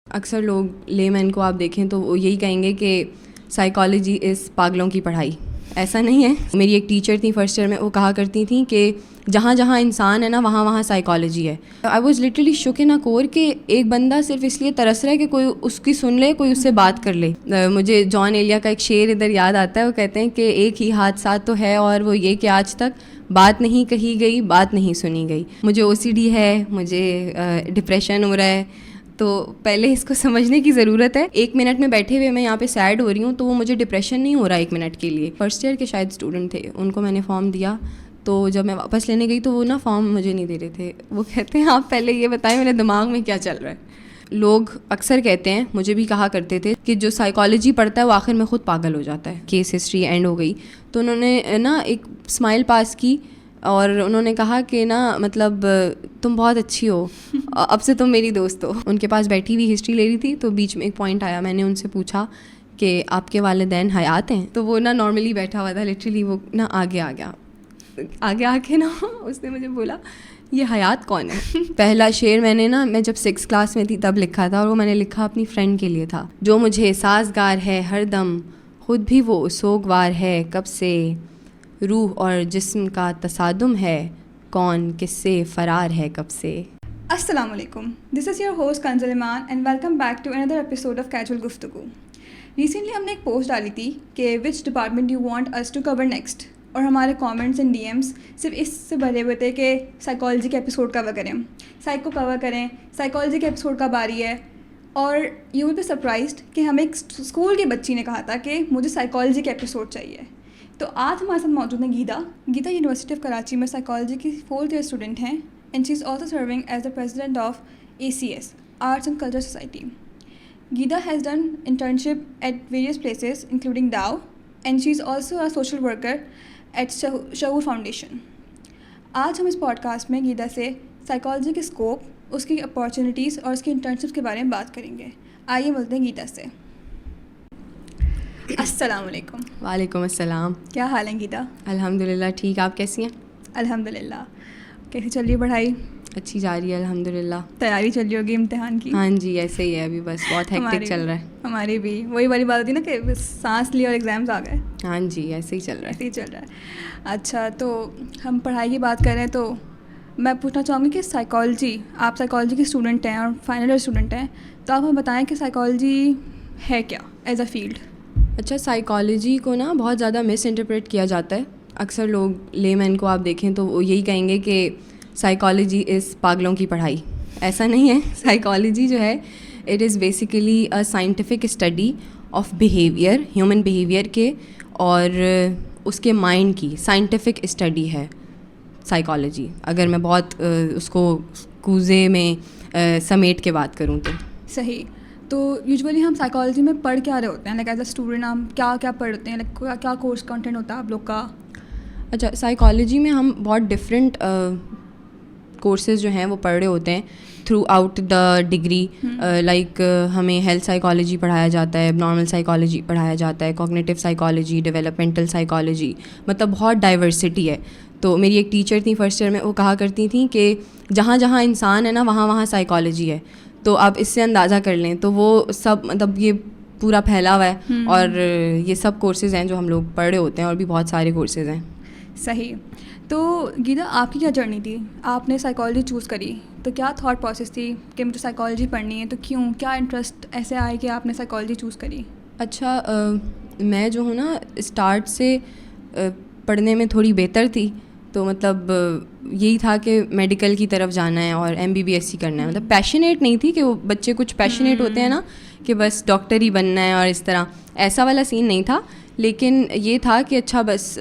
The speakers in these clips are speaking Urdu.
اکثر لوگ لے مین کو آپ دیکھیں تو وہ یہی کہیں گے کہ سائیکالوجی از پاگلوں کی پڑھائی. ایسا نہیں ہے. میری ایک ٹیچر تھیں فرسٹ ایئر میں, وہ کہا کرتی تھیں کہ جہاں جہاں انسان ہے نا وہاں وہاں سائیکالوجی ہے. آئی واز لٹرلی شوک ان اے کور کہ ایک بندہ صرف اس لیے ترس رہا ہے کہ کوئی اس کی سن لے, کوئی اس سے بات کر لے. مجھے جان ایلیا کا ایک شعر ادھر یاد آتا ہے. وہ کہتے ہیں کہ ایک ہی حادثات تو ہے اور وہ یہ کہ آج تک بات نہیں کہی گئی, بات نہیں سنی گئی. مجھے او سی ڈی ہے, مجھے ڈپریشن ہو رہا ہے, تو پہلے اس کو سمجھنے کی ضرورت ہے. 1 منٹ میں بیٹھے ہوئے میں یہاں پہ سیڈ ہو رہی ہوں تو وہ مجھے ڈپریشن نہیں ہو رہا 1 منٹ کے لیے. فرسٹ ایئر کے شاید اسٹوڈنٹ تھے, ان کو میں نے فارم دیا, تو جب میں واپس لینے گئی تو وہ نا فارم مجھے نہیں دے رہے تھے. وہ کہتے ہیں آپ پہلے یہ بتائیں میرے دماغ میں کیا چل رہا ہے. لوگ اکثر کہتے ہیں, مجھے بھی کہا کرتے تھے, کہ جو سائیکالوجی پڑھتا ہے وہ آخر میں خود پاگل ہو جاتا ہے. کیس ہسٹری اینڈ ہو گئی تو انہوں نے نا ایک اسمائل پاس کی اور انہوں نے کہا کہ نا مطلب تم بہت اچھی ہو, اب سے تم میری دوست ہو. ان کے پاس بیٹھی ہوئی ہسٹری لے رہی تھی تو بیچ میں ایک پوائنٹ آیا, میں نے ان سے پوچھا کہ آپ کے والدین حیات ہیں؟ تو وہ نا نارملی بیٹھا ہوا تھا, لٹرلی وہ نا آگے آ کے نا اس نے مجھے بولا یہ حیات کون ہے. پہلا شعر میں جب 6 کلاس میں تھی تب لکھا تھا, اور وہ میں نے لکھا اپنی فرینڈ کے لیے تھا. جو مجھے سازگار ہے ہر دم, خود بھی وہ سوگوار ہے کب سے, روح اور جسم کا تصادم ہے, کون کس سے فرار ہے کب سے. السلام علیکم, دس is your host Kanzal Eman and welcome back to another episode of casual گفتگو. ریسنٹلی ہم نے ایک پوسٹ ڈالی تھی کہ which department you want us to cover next, اور ہمارے کامنٹس اینڈ ڈی ایمس صرف اس سے بھرے ہوئے تھے کہ سائیکالوجی کے ایپیسوڈ کور کریں, سائیکو کور کریں, سائیکالوجی کے ایپیسوڈ کب آ رہی ہے. اور یو ول بی سرپرائزڈ کہ ہمیں ایک اسکول کی بچی نے کہا تھا کہ مجھے سائیکالوجی کے ایپیسوڈ چاہیے. تو آج ہمارے ساتھ موجود ہیں گیتا یونیورسٹی آف کراچی میں سائیکالوجی کی 4th ایئر اسٹوڈنٹ ہیں, and she is also serving as the president of ACS arts and culture society. Geeta has done internship at various places including Dow, and she is also a social worker at Shaur Foundation. آج ہم اس پوڈ کاسٹ میں گیتا سے سائیکالوجی کے اسکوپ, اس کی اپارچونیٹیز اور اس کی انٹرنشپ کے بارے میں بات کریں گے. آئیے ملتے ہیں گیتا سے. السلام علیکم. وعلیکم السلام. کیا حال ہے گیتا؟ الحمد للہ ٹھیک, آپ کیسی ہیں؟ الحمد للہ. کیسی چل رہی ہے پڑھائی؟ اچھی جا رہی ہے الحمد للہ. تیاری چل رہی ہوگی امتحان کی؟ ہاں جی ایسے ہی ہے, ابھی بس بہت ہیکٹک چل رہا ہے. ہماری بھی وہی والی بات ہوتی ہے نا کہ بس سانس لی اور ایگزامس آ گئے. ہاں جی ایسے ہی چل رہا ہے. ایسے ہی چل رہا ہے. اچھا, تو ہم پڑھائی کی بات کریں تو میں پوچھنا چاہوں گی کہ سائیکالوجی, آپ سائیکالوجی کے اسٹوڈنٹ ہیں اور فائنل ایئر اسٹوڈنٹ ہیں, تو آپ ہمیں بتائیں کہ سائیکالوجی ہے کیا ایز اے فیلڈ. اچھا, سائیکالوجی کو نا بہت زیادہ مس انٹرپریٹ کیا جاتا ہے. اکثر لوگ لے مین کو آپ دیکھیں تو وہ یہی کہیں گے کہ سائیکالوجی از پاگلوں کی پڑھائی. ایسا نہیں ہے. سائیکالوجی جو ہے it is basically a scientific study of behaviour, human behaviour کے اور اس کے مائنڈ کی سائنٹیفک اسٹڈی ہے سائیکالوجی, اگر میں بہت اس کو کوزے میں سمیٹ کے بات کروں تو. صحیح. تو یوزولی ہم سائیکالوجی میں پڑھ کیا رہے ہوتے ہیں, لائک ایز اے اسٹوڈنٹ ہم کیا کیا پڑھتے ہیں, لائک کیا کورس کنٹینٹ ہوتا ہے آپ لوگ کا؟ اچھا, سائیکالوجی میں ہم بہت ڈفرینٹ کورسز جو ہیں وہ پڑھ رہے ہوتے ہیں through out the degree. Like ہمیں ہیلتھ سائیکالوجی پڑھایا جاتا ہے, نارمل سائیکالوجی پڑھایا جاتا ہے, کوگنیٹیو سائیکالوجی, ڈیولپمنٹل سائیکالوجی, مطلب بہت ڈائیورسٹی ہے. تو میری ایک ٹیچر تھیں فرسٹ ایئر میں, وہ کہا کرتی تھیں کہ جہاں جہاں انسان ہے نا وہاں وہاں سائیکالوجی ہے. تو آپ اس سے اندازہ کر لیں تو وہ سب مطلب یہ پورا پھیلا ہوا ہے, اور یہ سب کورسز ہیں جو ہم لوگ پڑھ رہے ہوتے ہیں, اور بھی بہت سارے کورسز ہیں. صحیح. تو گیتا آپ کی کیا جرنی تھی؟ آپ نے سائیکالوجی چوز کری تو کیا تھاٹ پروسیس تھی کہ مجھے سائیکالوجی پڑھنی ہے, تو کیوں, کیا انٹرسٹ ایسے آئے کہ آپ نے سائیکالوجی چوز کری؟ اچھا, میں جو ہوں نا اسٹارٹ سے پڑھنے میں تھوڑی بہتر تھی, تو مطلب یہی تھا کہ میڈیکل کی طرف جانا ہے اور MBBS کرنا ہے. مطلب پیشنیٹ نہیں تھی کہ وہ بچے کچھ پیشنیٹ ہوتے ہیں نا کہ بس ڈاکٹر ہی بننا ہے اور اس طرح, ایسا والا سین نہیں تھا. لیکن یہ تھا کہ اچھا بس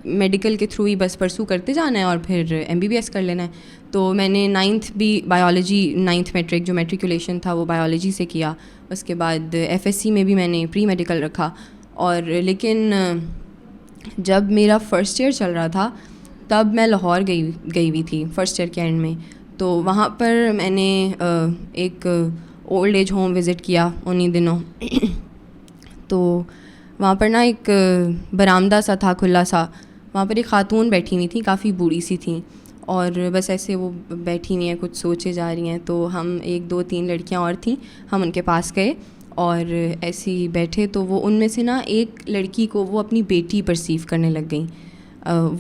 میڈیکل کے تھرو ہی بس پرسو کرتے جانا ہے اور پھر MBBS کر لینا ہے. تو میں نے 9th بھی بایولوجی, 9th میٹرک جو میٹریکولیشن تھا وہ بایولوجی سے کیا. اس کے بعد FSC میں بھی میں نے پری میڈیکل رکھا. اور لیکن جب میرا فرسٹ ایئر چل رہا تھا تب میں لاہور گئی ہوئی تھی فرسٹ ایئر کے اینڈ میں. تو وہاں پر میں نے ایک اولڈ ایج ہوم وزٹ کیا انہیں دنوں. تو وہاں پر نا ایک برآمدہ سا تھا کھلا سا, وہاں پر ایک خاتون بیٹھی ہوئی تھیں, کافی بوڑھی سی تھیں, اور بس ایسے وہ بیٹھی ہوئی ہیں, کچھ سوچے جا رہی ہیں. تو ہم 1 2 3 لڑکیاں اور تھیں, ہم ان کے پاس گئے اور ایسے ہی بیٹھے. تو وہ ان میں سے نا ایک لڑکی کو وہ اپنی بیٹی پرسیو کرنے لگ گئیں.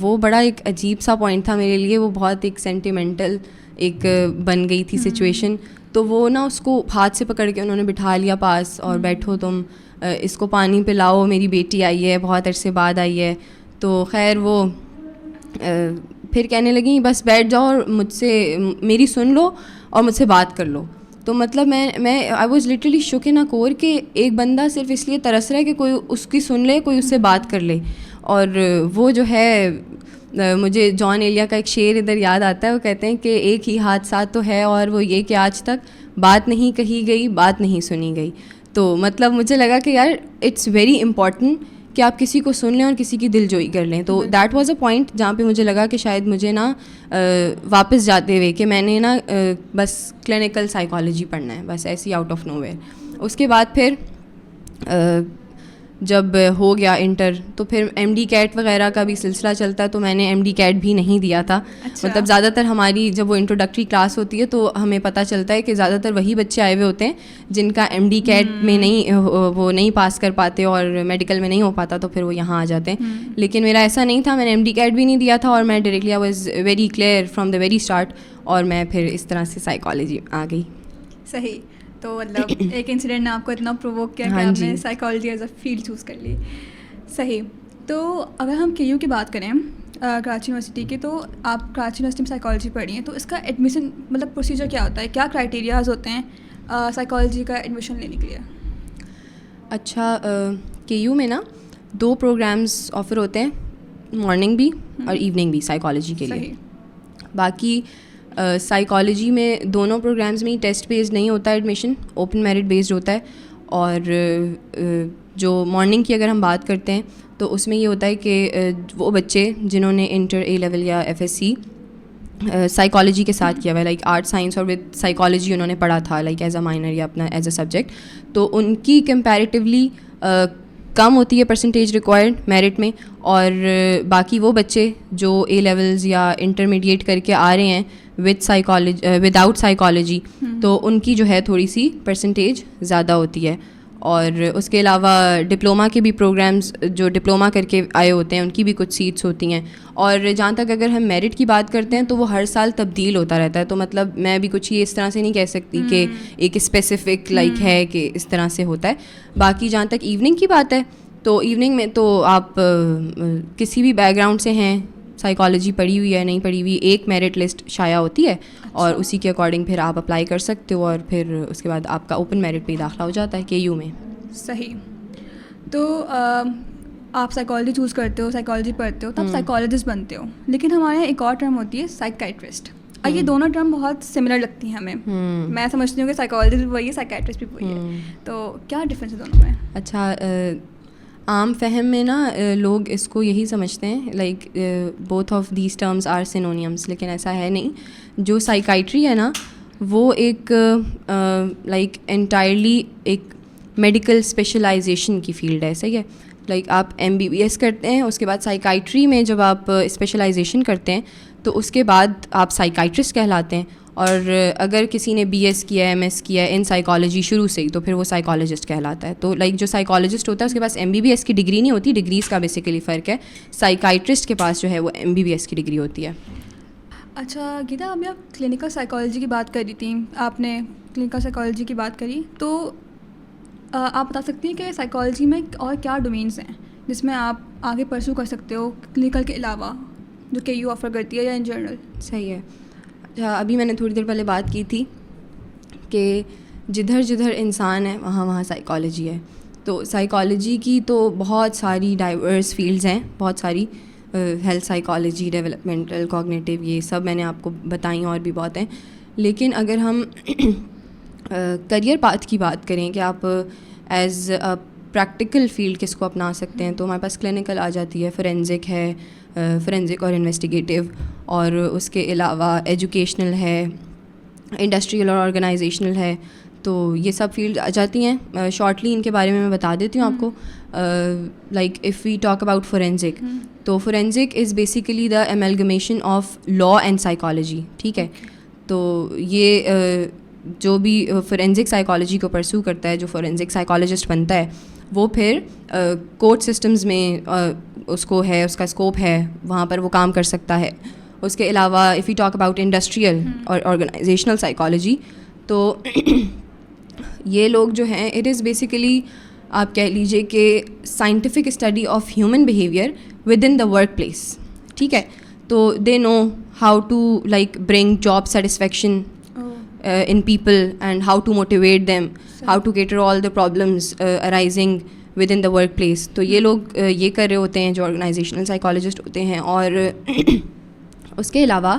وہ بڑا ایک عجیب سا پوائنٹ تھا میرے لیے, وہ بہت ایک سینٹیمنٹل ایک بن گئی تھی سچویشن. تو وہ نا اس کو ہاتھ سے پکڑ کے انہوں نے بٹھا لیا پاس, اور بیٹھو تم, اس کو پانی پلاؤ, میری بیٹی آئی ہے, بہت عرصے بعد آئی ہے. تو خیر وہ پھر کہنے لگیں بس بیٹھ جاؤ اور مجھ سے میری سن لو اور مجھ سے بات کر لو. تو مطلب میں آئی واز لٹرلی شوک ان کور کہ ایک بندہ صرف اس لیے ترس رہا ہے کہ کوئی اس کی سن لے, کوئی اس سے بات کر لے. اور وہ جو ہے, مجھے جان ایلیا کا ایک شعر ادھر یاد آتا ہے, وہ کہتے ہیں کہ ایک ہی حادثہ تو ہے اور وہ یہ کہ آج تک بات نہیں کہی گئی, بات نہیں سنی گئی. تو مطلب مجھے لگا کہ یار اٹس ویری امپورٹنٹ کہ آپ کسی کو سن لیں اور کسی کی دل جوئی کر لیں. تو دیٹ واز اے پوائنٹ جہاں پہ مجھے لگا کہ شاید مجھے نا واپس جاتے ہوئے کہ میں نے نا بس کلینکل سائیکالوجی پڑھنا ہے, بس ایسی آؤٹ آف نو ویئر. اس کے بعد پھر جب ہو گیا انٹر تو پھر ایم ڈی کیٹ وغیرہ کا بھی سلسلہ چلتا ہے, تو میں نے ایم ڈی کیٹ بھی نہیں دیا تھا. مطلب زیادہ تر ہماری جب وہ انٹروڈکٹری کلاس ہوتی ہے تو ہمیں پتہ چلتا ہے کہ زیادہ تر وہی بچے آئے ہوئے ہوتے ہیں جن کا ایم ڈی کیٹ میں وہ نہیں پاس کر پاتے اور میڈیکل میں نہیں ہو پاتا, تو پھر وہ یہاں آ جاتے ہیں. لیکن میرا ایسا نہیں تھا, میں نے ایم ڈی کیٹ بھی نہیں دیا تھا, اور میں directly I was very clear from the very start, اور میں پھر اس طرح سے سائیکالوجی آ گئی. صحیح. تو مطلب ایک انسیڈنٹ نے آپ کو اتنا پرووک کیا کہ آپ نے psychology as a field choose کر لی. صحیح. تو اگر ہم کے یو کی بات کریں کراچی یونیورسٹی کی, تو آپ کراچی یونیورسٹی میں سائیکالوجی پڑھی ہیں, تو اس کا ایڈمیشن مطلب پروسیجر کیا ہوتا ہے, کیا کرائٹیریاز ہوتے ہیں سائیکالوجی کا ایڈمیشن لینے کے لیے؟ اچھا, کے یو میں نا 2 پروگرامز آفر ہوتے ہیں, مارننگ بھی اور ایوننگ بھی سائیکالوجی کے لیے. باقی سائیکالوجی میں دونوں پروگرامز میں ہی ٹیسٹ بیسڈ نہیں ہوتا ہے ایڈمیشن, اوپن میرٹ بیسڈ ہوتا ہے. اور جو مارننگ کی اگر ہم بات کرتے ہیں تو اس میں یہ ہوتا ہے کہ وہ بچے جنہوں نے انٹر اے لیول یا ایف ایس سی سائیکالوجی کے ساتھ کیا ہوا ہے, لائک آرٹ سائنس اور وتھ سائیکالوجی انہوں نے پڑھا تھا لائک ایز اے مائنر یا اپنا ایز اے سبجیکٹ, تو ان کی کمپیریٹیولی کم ہوتی ہے پرسنٹیج ریکوائرڈ میرٹ میں. اور باقی وہ بچے جو اے لیولز یا انٹرمیڈیٹ کر کے آ رہے ہیں ود آؤٹ سائیکالوجی, تو ان کی جو ہے تھوڑی سی پرسنٹیج زیادہ ہوتی ہے. اور اس کے علاوہ ڈپلوما کے بھی پروگرامز جو ڈپلوما کر کے آئے ہوتے ہیں ان کی بھی کچھ سیٹس ہوتی ہیں. اور جہاں تک اگر ہم میرٹ کی بات کرتے ہیں تو وہ ہر سال تبدیل ہوتا رہتا ہے. تو مطلب میں بھی کچھ یہ اس طرح سے نہیں کہہ سکتی کہ ایک اسپیسیفک لائک ہے کہ اس طرح سے ہوتا ہے. باقی جہاں تک ایوننگ کی بات ہے تو ایوننگ میں تو آپ کسی بھی بیک گراؤنڈ سے ہیں, سائیکالوجی پڑھی ہوئی ہے نہیں پڑھی ہوئی, ایک میرٹ لسٹ شائع ہوتی ہے اور اسی کے اکارڈنگ پھر آپ اپلائی کر سکتے ہو, اور پھر اس کے بعد آپ کا اوپن میرٹ پہ داخلہ ہو جاتا ہے کے یو میں. صحیح. تو آپ سائیکالوجی چوز کرتے ہو, سائیکالوجی پڑھتے ہو, تو آپ سائیکالوجسٹ بنتے ہو. لیکن ہمارے یہاں ایک اور ٹرم ہوتی ہے سائیکائٹرسٹ. یہ دونوں ٹرم بہت سملر لگتی ہیں ہمیں. میں سمجھتی ہوں کہ سائیکالوجسٹ بھی وہی ہے, سائیکائٹرسٹ بھی وہی ہے. تو کیا ڈفرینس ہے دونوں میں؟ اچھا, عام فہم میں نا لوگ اس کو یہی سمجھتے ہیں like both of these terms are synonymous, لیکن ایسا ہے نہیں. جو سائیکائٹری ہے نا وہ ایک لائک انٹائرلی ایک میڈیکل اسپیشلائزیشن کی فیلڈ ہے. صحیح ہے, لائک آپ ایم بی بی ایس کرتے ہیں, اس کے بعد سائیکائٹری میں جب آپ اسپیشلائزیشن کرتے ہیں تو اس کے بعد آپ سائیکائٹرسٹ کہلاتے ہیں. اور اگر کسی نے بی ایس کیا ہے, ایم ایس کیا ہے ان سائیکالوجی شروع سے ہی, تو پھر وہ سائیکالوجسٹ کہلاتا ہے. تو لائک جو سائیکالوجسٹ ہوتا ہے اس کے پاس ایم بی بی ایس کی ڈگری نہیں ہوتی, ڈگریز کا بیسیکلی فرق ہے. سائیکائٹرسٹ کے پاس جو ہے وہ ایم بی بی ایس کی ڈگری ہوتی ہے. اچھا گیتا, ابھی آپ کلینکل سائیکالوجی کی بات کری تھیں, آپ نے کلینکل سائیکالوجی کی بات کری, تو آپ بتا سکتی ہیں کہ سائیکالوجی میں اور کیا ڈومینس ہیں جس میں آپ آگے پرسو کر سکتے ہو کلینکل کے علاوہ, جو کے یو آفر کرتی ہے یا ان جنرل؟ صحیح ہے. ابھی میں نے تھوڑی دیر پہلے بات کی تھی کہ جدھر جدھر انسان ہے وہاں وہاں سائیکالوجی ہے. تو سائیکالوجی کی تو بہت ساری ڈائیورس فیلڈز ہیں, بہت ساری, ہیلتھ سائیکالوجی, ڈیولپمنٹل, کوگنیٹیو, یہ سب میں نے آپ کو بتائیں, اور بھی بہت ہیں. لیکن اگر ہم کریئر پاتھ کی بات کریں کہ آپ ایز پریکٹیکل فیلڈ کس کو اپنا سکتے ہیں, تو ہمارے پاس کلینکل آ جاتی ہے, فورینزک ہے, فورینزک اور انویسٹیگیٹیو, اور اس کے علاوہ ایجوکیشنل ہے, انڈسٹریل اور آرگنائزیشنل ہے. تو یہ سب فیلڈ آ جاتی ہیں. شارٹلی ان کے بارے میں بتا دیتی ہوں آپ کو. Like if we talk about forensic, تو forensic is basically the amalgamation of law and psychology. ٹھیک ہے, تو یہ جو بھی فورینزک سائیکالوجی کو پرسو کرتا ہے, جو فورینزک سائیکالوجسٹ بنتا ہے, وہ پھر کورٹ سسٹمز میں اس کو ہے, اس کا اسکوپ ہے, وہاں پر وہ کام کر سکتا ہے. اس کے علاوہ if you talk about industrial اور آرگنائزیشنل سائیکالوجی, تو یہ لوگ جو ہیں اٹ از بیسیکلی آپ کہہ لیجیے کہ scientific study of human behaviour within the workplace. ٹھیک ہے, تو they know how to like bring job satisfaction in people and how to motivate them, how to cater all the problems arising within the workplace. تو یہ لوگ یہ کر رہے ہوتے ہیں جو آرگنائزیشنل سائیکالوجسٹ ہوتے ہیں. اور اس کے علاوہ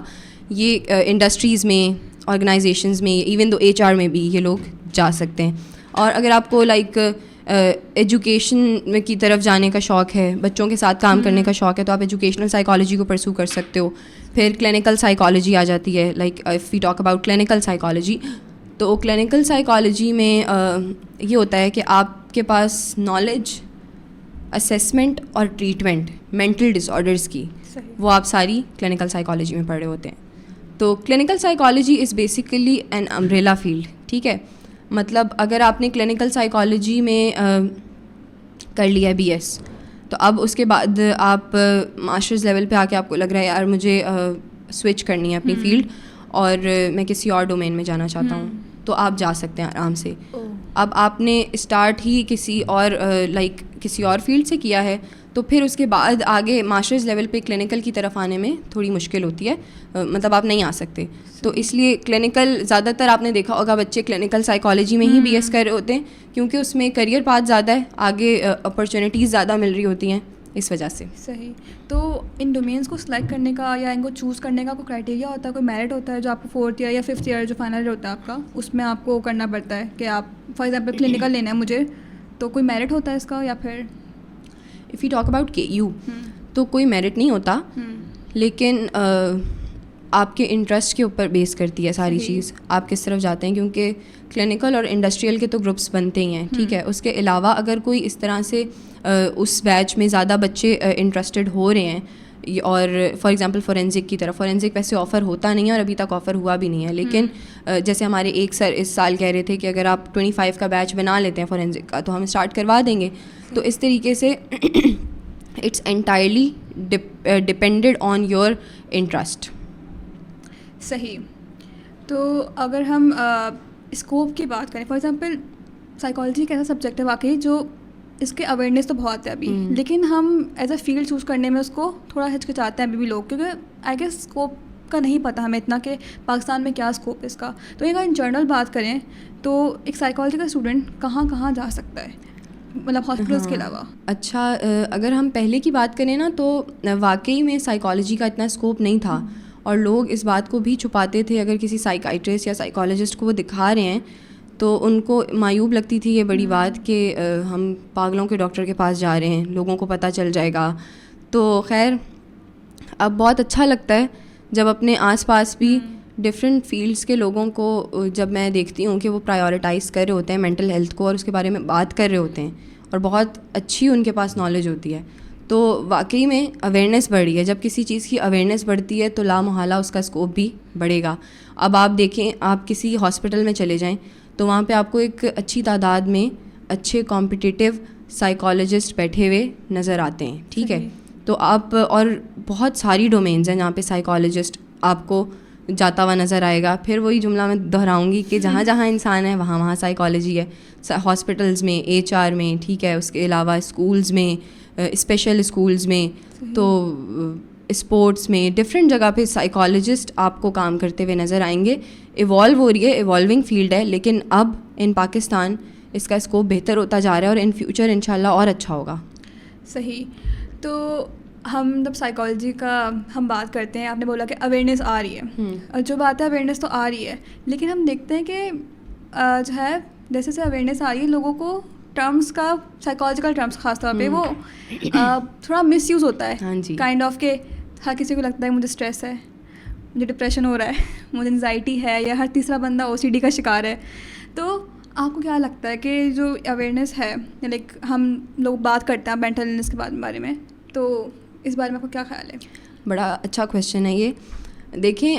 یہ انڈسٹریز میں, آرگنائزیشنز میں, ایون دو HR میں بھی یہ لوگ جا سکتے ہیں. اور اگر آپ کو لائک ایجوکیشن کی طرف جانے کا شوق ہے, بچوں کے ساتھ کام کرنے کا شوق ہے, تو آپ ایجوکیشنل سائیکالوجی کو پرسو کر سکتے ہو. پھر کلینکل سائیکالوجی آ جاتی ہے. Like if we talk about clinical psychology, تو کلینکل سائیکالوجی میں یہ ہوتا ہے کہ آپ کے پاس نالج, اسیسمنٹ اور ٹریٹمنٹ مینٹل ڈس آرڈرس کی, وہ آپ ساری کلینکل سائیکالوجی میں پڑھ رہے ہوتے ہیں. تو clinical psychology is basically an umbrella field. ٹھیک ہے, مطلب اگر آپ نے کلینکل سائیکالوجی میں کر لیا BS, تو اب اس کے بعد آپ ماسٹرز لیول پہ آ کے آپ کو لگ رہا ہے یار مجھے سوئچ کرنی ہے اپنی فیلڈ اور میں کسی اور ڈومین میں جانا چاہتا ہوں, تو آپ جا سکتے ہیں آرام سے. اب آپ نے اسٹارٹ ہی کسی اور لائک کسی اور فیلڈ سے کیا ہے, تو پھر اس کے بعد آگے ماسٹرز لیول پہ کلینکل کی طرف آنے میں تھوڑی مشکل ہوتی ہے, مطلب آپ نہیں آ سکتے. تو اس لیے کلینکل زیادہ تر آپ نے دیکھا ہوگا بچے کلینکل سائیکالوجی میں ہی BS کر رہے ہوتے ہیں, کیونکہ اس میں کریئر پاتھ زیادہ ہے, آگے اپرچونیٹیز زیادہ مل رہی ہوتی ہیں اس وجہ سے. صحیح. تو ان ڈومینس کو سلیکٹ کرنے کا یا ان کو چوز کرنے کا کوئی کرائٹیریا ہوتا ہے, کوئی میرٹ ہوتا ہے جو آپ کو 4th ایئر یا 5th ایئر جو فائنل ہوتا ہے آپ کا, اس میں آپ کو کرنا پڑتا ہے کہ آپ فار ایگزامپل کلینکل لینا ہے مجھے, تو کوئی میرٹ ہوتا ہے اس کا, یا پھر if you talk about KU تو کوئی میرٹ نہیں ہوتا, لیکن آپ کے انٹرسٹ کے اوپر بیس کرتی ہے ساری چیز, آپ کس طرف جاتے ہیں, کیونکہ کلینکل اور انڈسٹریل کے تو گروپس بنتے ہی ہیں. ٹھیک ہے, اس کے علاوہ اگر کوئی اس طرح سے اس بیچ میں زیادہ بچے انٹرسٹڈ ہو رہے ہیں, اور فار ایگزامپل فورینزک کی طرف, فورینزک ویسے آفر ہوتا نہیں ہے اور ابھی تک آفر ہوا بھی نہیں ہے, لیکن جیسے ہمارے ایک سر اس سال کہہ رہے تھے کہ اگر آپ 25 کا بیچ بنا لیتے ہیں فورینزک کا تو ہم اسٹارٹ کروا دیں گے. تو اس طریقے سے it's entirely depended on your interest. صحیح. تو اگر ہم اسکوپ کی بات کریں, فار ایگزامپل سائیکالوجی ایک ایسا سبجیکٹ ہے واقعی جو اس کے اویئرنیس تو بہت ہے ابھی, لیکن ہم ایز اے فیلڈ چوز کرنے میں اس کو تھوڑا ہچکچاتے ہیں ابھی بھی لوگ, کیونکہ آئی گیس اسکوپ کا نہیں پتہ ہمیں اتنا کہ پاکستان میں کیا اسکوپ ہے اس کا. تو اگر ان جنرل بات کریں تو ایک سائیکالوجی کا اسٹوڈنٹ کہاں کہاں جا سکتا ہے, مطلب ہاسپٹلس کے علاوہ؟ اچھا, اگر ہم پہلے کی بات کریں نا, تو واقعی میں سائیکالوجی کا اتنا اسکوپ نہیں تھا, اور لوگ اس بات کو بھی چھپاتے تھے. اگر کسی سائیکائٹرسٹ یا سائیکالوجسٹ کو وہ دکھا رہے ہیں تو ان کو معیوب لگتی تھی یہ بڑی بات کہ ہم پاگلوں کے ڈاکٹر کے پاس جا رہے ہیں, لوگوں کو پتہ چل جائے گا. تو خیر اب بہت اچھا لگتا ہے جب اپنے آس پاس بھی ڈفرینٹ فیلڈس کے لوگوں کو جب میں دیکھتی ہوں کہ وہ پرائیورٹائز کر رہے ہوتے ہیں مینٹل ہیلتھ کو, اور اس کے بارے میں بات کر رہے ہوتے ہیں, اور بہت اچھی ان کے پاس نالج ہوتی ہے. تو واقعی میں اویئرنیس بڑھ رہی ہے. جب کسی چیز کی اویئرنیس بڑھتی ہے تو لامحالہ اس کا اسکوپ بھی بڑھے گا. اب آپ دیکھیں, آپ کسی ہاسپٹل میں چلے جائیں تو وہاں پہ آپ کو ایک اچھی تعداد میں اچھے کمپٹیٹیو سائیکالوجسٹ بیٹھے ہوئے نظر آتے ہیں. ٹھیک ہے, تو آپ, اور بہت ساری ڈومینز ہیں جہاں پہ سائیکالوجسٹ آپ کو جاتا ہوا نظر آئے گا. پھر وہی جملہ میں دہراؤں گی کہ جہاں جہاں انسان ہے وہاں وہاں سائیکالوجی ہے. ہاسپٹلز میں, HR میں, ٹھیک ہے, اس کے علاوہ اسکولز میں, اسپیشل اسکولز میں, تو اسپورٹس میں, ڈفرینٹ جگہ پہ سائیکالوجسٹ آپ کو کام کرتے ہوئے نظر آئیں گے. ایوالو ہو رہی ہے, ایوالونگ فیلڈ ہے, لیکن اب ان پاکستان اس کا اسکوپ بہتر ہوتا جا رہا ہے, اور ان فیوچر انشاءاللہ اور اچھا ہوگا. صحیح. تو ہم جب سائیکالوجی کا ہم بات کرتے ہیں, آپ نے بولا کہ اویئرنیس آ رہی ہے, اور جو بات ہے اویئرنیس تو آ رہی ہے, لیکن ہم دیکھتے ہیں کہ جو ہے جیسے سے اویئرنیس آ رہی ہے لوگوں کو ٹرمس کا, سائیکالوجیکل ٹرمس خاص طور پہ وہ تھوڑا مس یوز ہوتا ہے, کائنڈ آف کہ ہر کسی کو لگتا ہے مجھے اسٹریس ہے, مجھے ڈپریشن ہو رہا ہے, مجھے انزائٹی ہے, یا ہر تیسرا بندہ OCD کا شکار ہے. تو آپ کو کیا لگتا ہے کہ جو اویئرنیس ہے لائک ہم لوگ بات کرتے ہیں مینٹل النیس کے بارے میں, تو اس بارے میں آپ کو کیا خیال ہے؟ بڑا اچھا کویشچن ہے یہ. دیکھیں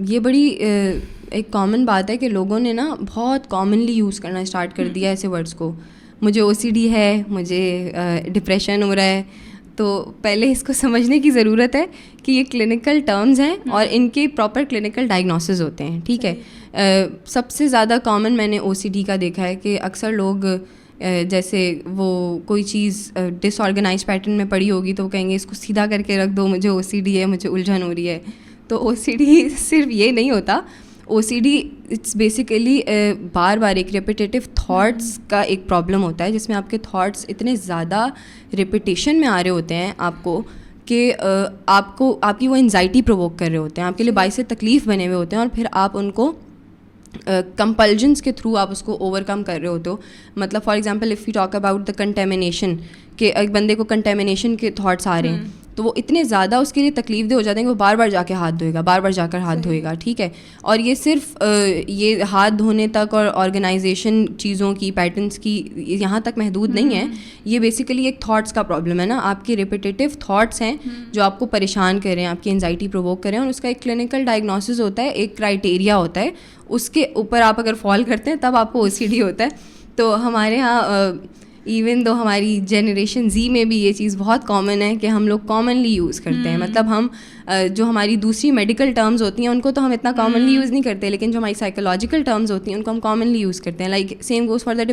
یہ بڑی ایک کامن بات ہے کہ لوگوں نے نا بہت کامنلی یوز کرنا اسٹارٹ کر دیا ایسے ورڈس کو. مجھے OCD ہے, مجھے ڈپریشن ہو رہا ہے. تو پہلے اس کو سمجھنے کی ضرورت ہے کہ یہ کلینکل ٹرمز ہیں اور ان کے پراپر کلینکل ڈائگنوسز ہوتے ہیں, ٹھیک ہے. سب سے زیادہ کامن میں نے OCD کا دیکھا ہے کہ اکثر لوگ جیسے وہ کوئی چیز ڈس آرگنائز پیٹرن میں پڑی ہوگی تو وہ کہیں گے اس کو سیدھا کر کے رکھ دو, مجھے OCD ہے, مجھے الجھن ہو رہی ہے. تو OCD صرف یہ نہیں ہوتا. OCD اٹس بیسیکلی بار بار ایک ریپیٹیٹیو تھاٹس کا ایک پرابلم ہوتا ہے جس میں آپ کے تھاٹس اتنے زیادہ ریپیٹیشن میں آ رہے ہوتے ہیں آپ کو کہ آپ کی وہ انزائٹی پرووک کر رہے ہوتے ہیں, آپ کے لیے باعث تکلیف بنے ہوئے ہوتے ہیں, اور پھر آپ ان کو کمپلجنس کے تھرو آپ اس کو اوور کم کر رہے ہوتے ہو. مطلب for example if you talk about the contamination, کہ ایک بندے کو کنٹیمنیشن کے تھاٹس آ رہے ہیں تو وہ اتنے زیادہ اس کے لیے تکلیف دہ ہو جاتے ہیں کہ وہ بار بار جا کے ہاتھ دھوئے گا, بار بار جا کر ہاتھ دھوئے گا, ٹھیک ہے. اور یہ صرف یہ ہاتھ دھونے تک اور آرگنائزیشن چیزوں کی پیٹرنس کی یہاں تک محدود نہیں ہے. یہ بیسیکلی ایک تھاٹس کا پرابلم ہے نا, آپ کے ریپیٹیٹیو تھاٹس ہیں جو آپ کو پریشان کر رہے ہیں, آپ کی انزائٹی پرووک کر رہے ہیں, اور اس کا ایک کلینکل ڈائگنوسس ہوتا ہے, ایک کرائٹیریا ہوتا ہے, اس کے اوپر آپ اگر فال کرتے ہیں تب آپ کو OCD ہوتا ہے. تو ہمارے ہاں ایون دو ہماری جنریشن زی میں بھی یہ چیز بہت کامن ہے کہ ہم لوگ کامنلی یوز کرتے ہیں. مطلب ہم جو ہماری دوسری میڈیکل ٹرمز ہوتی ہیں ان کو تو ہم اتنا کامنلی یوز نہیں کرتے, لیکن جو ہماری سائیکولوجیکل ٹرمز ہوتی ہیں ان کو ہم کامنلی یوز کرتے ہیں. Like same goes for the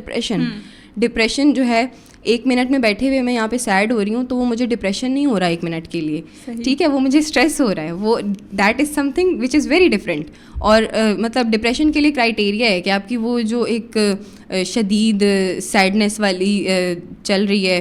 depression جو ہے, 1 منٹ میں بیٹھے ہوئے میں یہاں پہ سیڈ ہو رہی ہوں تو وہ مجھے ڈپریشن نہیں ہو رہا 1 منٹ کے لیے, ٹھیک ہے, وہ مجھے اسٹریس ہو رہا ہے. وہ that is some thing which is very different. اور مطلب ڈپریشن کے لیے کرائٹیریا ہے کہ آپ کی وہ جو ایک شدید سیڈنس والی چل رہی ہے,